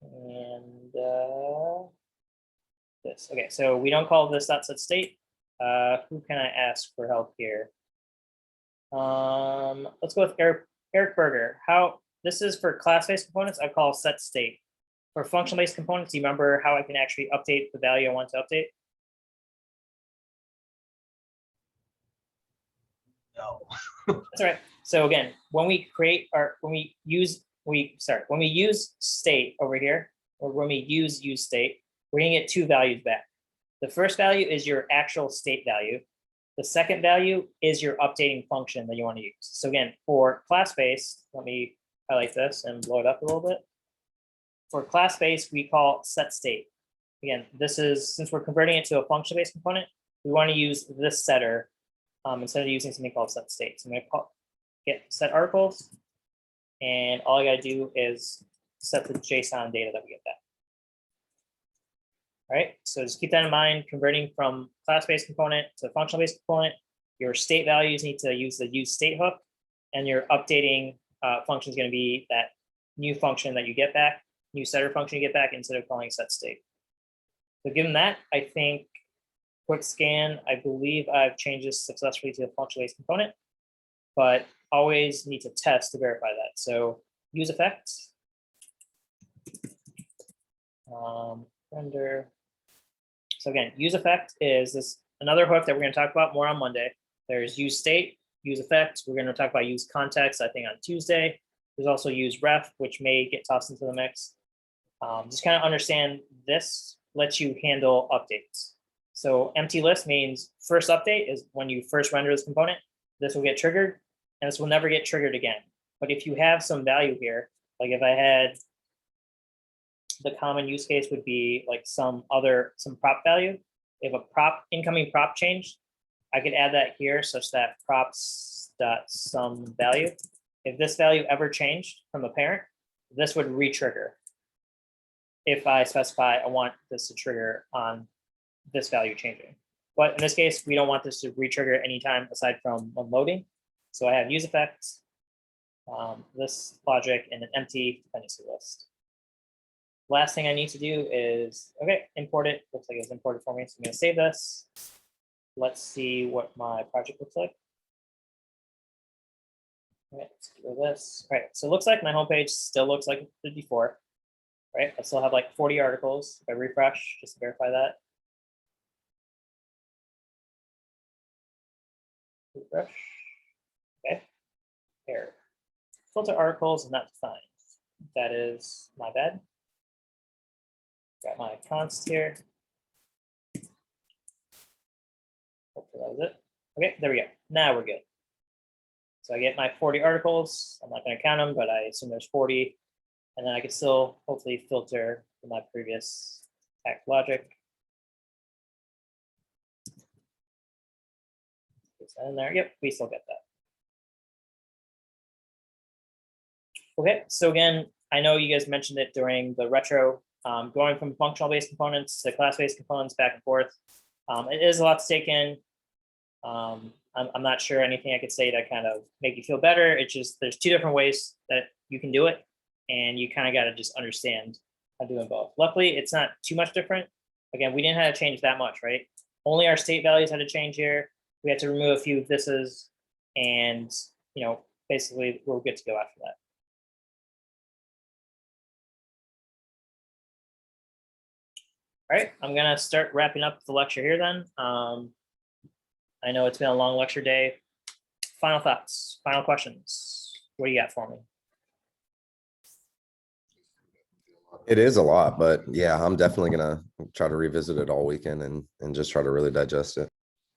Speaker 1: And this. Okay, so we don't call this .set state. Who can I ask for help here? Let's go with Eric Berger. How this is for class-based components, I call set state. For function-based components, do you remember how I can actually update the value I want to update?
Speaker 9: No.
Speaker 1: That's all right. So again, when we create or when we use state over here, or when we use state, we're gonna get two values back. The first value is your actual state value. The second value is your updating function that you want to use. So again, for class-based, let me highlight this and blow it up a little bit. For class-based, we call set state. Again, this is, since we're converting it to a function-based component, we want to use this setter instead of using something called set state. So I'm going to get set articles, and all I got to do is set the JSON data that we get back. All right, so just keep that in mind. Converting from class-based component to functional-based component, your state values need to use the use state hook, and your updating function is going to be that new function that you get back, new setter function you get back instead of calling set state. So given that, I think quick scan, I believe I've changed this successfully to a function-based component, but always need to test to verify that. So use effects, render. So again, use effect is this another hook that we're going to talk about more on Monday. There's use state, use effect. We're going to talk about use context, I think, on Tuesday. There's also use ref, which may get tossed into the mix. Just kind of understand this lets you handle updates. So empty list means first update is when you first render this component. This will get triggered, and this will never get triggered again. But if you have some value here, like if I had the common use case would be like some prop value. If a prop incoming prop changed, I could add that here such that props.sum value. If this value ever changed from a parent, this would re-trigger. If I specify I want this to trigger on this value changing. But in this case, we don't want this to re-trigger anytime aside from when loading. So I have use effects, this logic, and an empty dependency list. Last thing I need to do is, okay, import it. Looks like it's imported for me. So I'm going to save this. Let's see what my project looks like. All right, let's do this. All right, so it looks like my homepage still looks like it did before. Right, I still have like 40 articles. If I refresh, just to verify that. Refresh. Okay, error. Filter articles not defined. That is my bad. Got my const here. Hopefully that was it. Okay, there we go. Now we're good. So I get my 40 articles. I'm not going to count them, but I assume there's 40. And then I can still hopefully filter from my previous tag logic. Put that in there. Yep, we still get that. Okay, so again, I know you guys mentioned it during the retro. Going from functional-based components to class-based components back and forth. It is a lot to take in. I'm not sure anything I could say to kind of make you feel better. It's just there's two different ways that you can do it, and you kind of got to just understand how to do them both. Luckily, it's not too much different. Again, we didn't have to change that much, right? Only our state values had to change here. We had to remove a few of thises, and basically we're good to go after that. All right, I'm gonna start wrapping up the lecture here then. I know it's been a long lecture day. Final thoughts, final questions. What do you got for me?
Speaker 7: It is a lot, but yeah, I'm definitely gonna try to revisit it all weekend and just try to really digest it.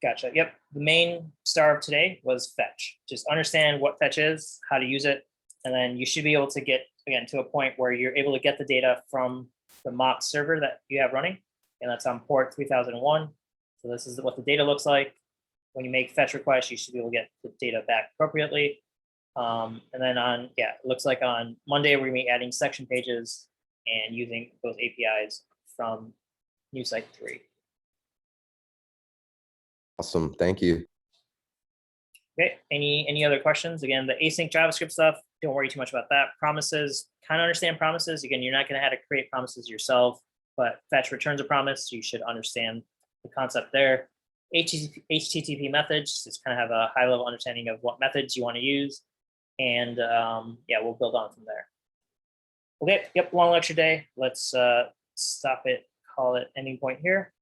Speaker 1: Gotcha. Yep. The main star of today was fetch. Just understand what fetch is, how to use it, And then you should be able to get, again, to a point where you're able to get the data from the mock server that you have running. And that's on port 3001. So this is what the data looks like. When you make fetch requests, you should be able to get the data back appropriately. And then it looks like on Monday, we're gonna be adding section pages and using those APIs from new site 3.
Speaker 7: Awesome, thank you.
Speaker 1: Okay, any other questions? Again, the async JavaScript stuff, don't worry too much about that. Promises, kind of understand promises. Again, you're not gonna have to create promises yourself, but fetch returns a promise. You should understand the concept there. HTTP methods, just kind of have a high level understanding of what methods you want to use. And we'll build on from there. Okay, yep, long lecture day. Let's stop it, call it ending point here.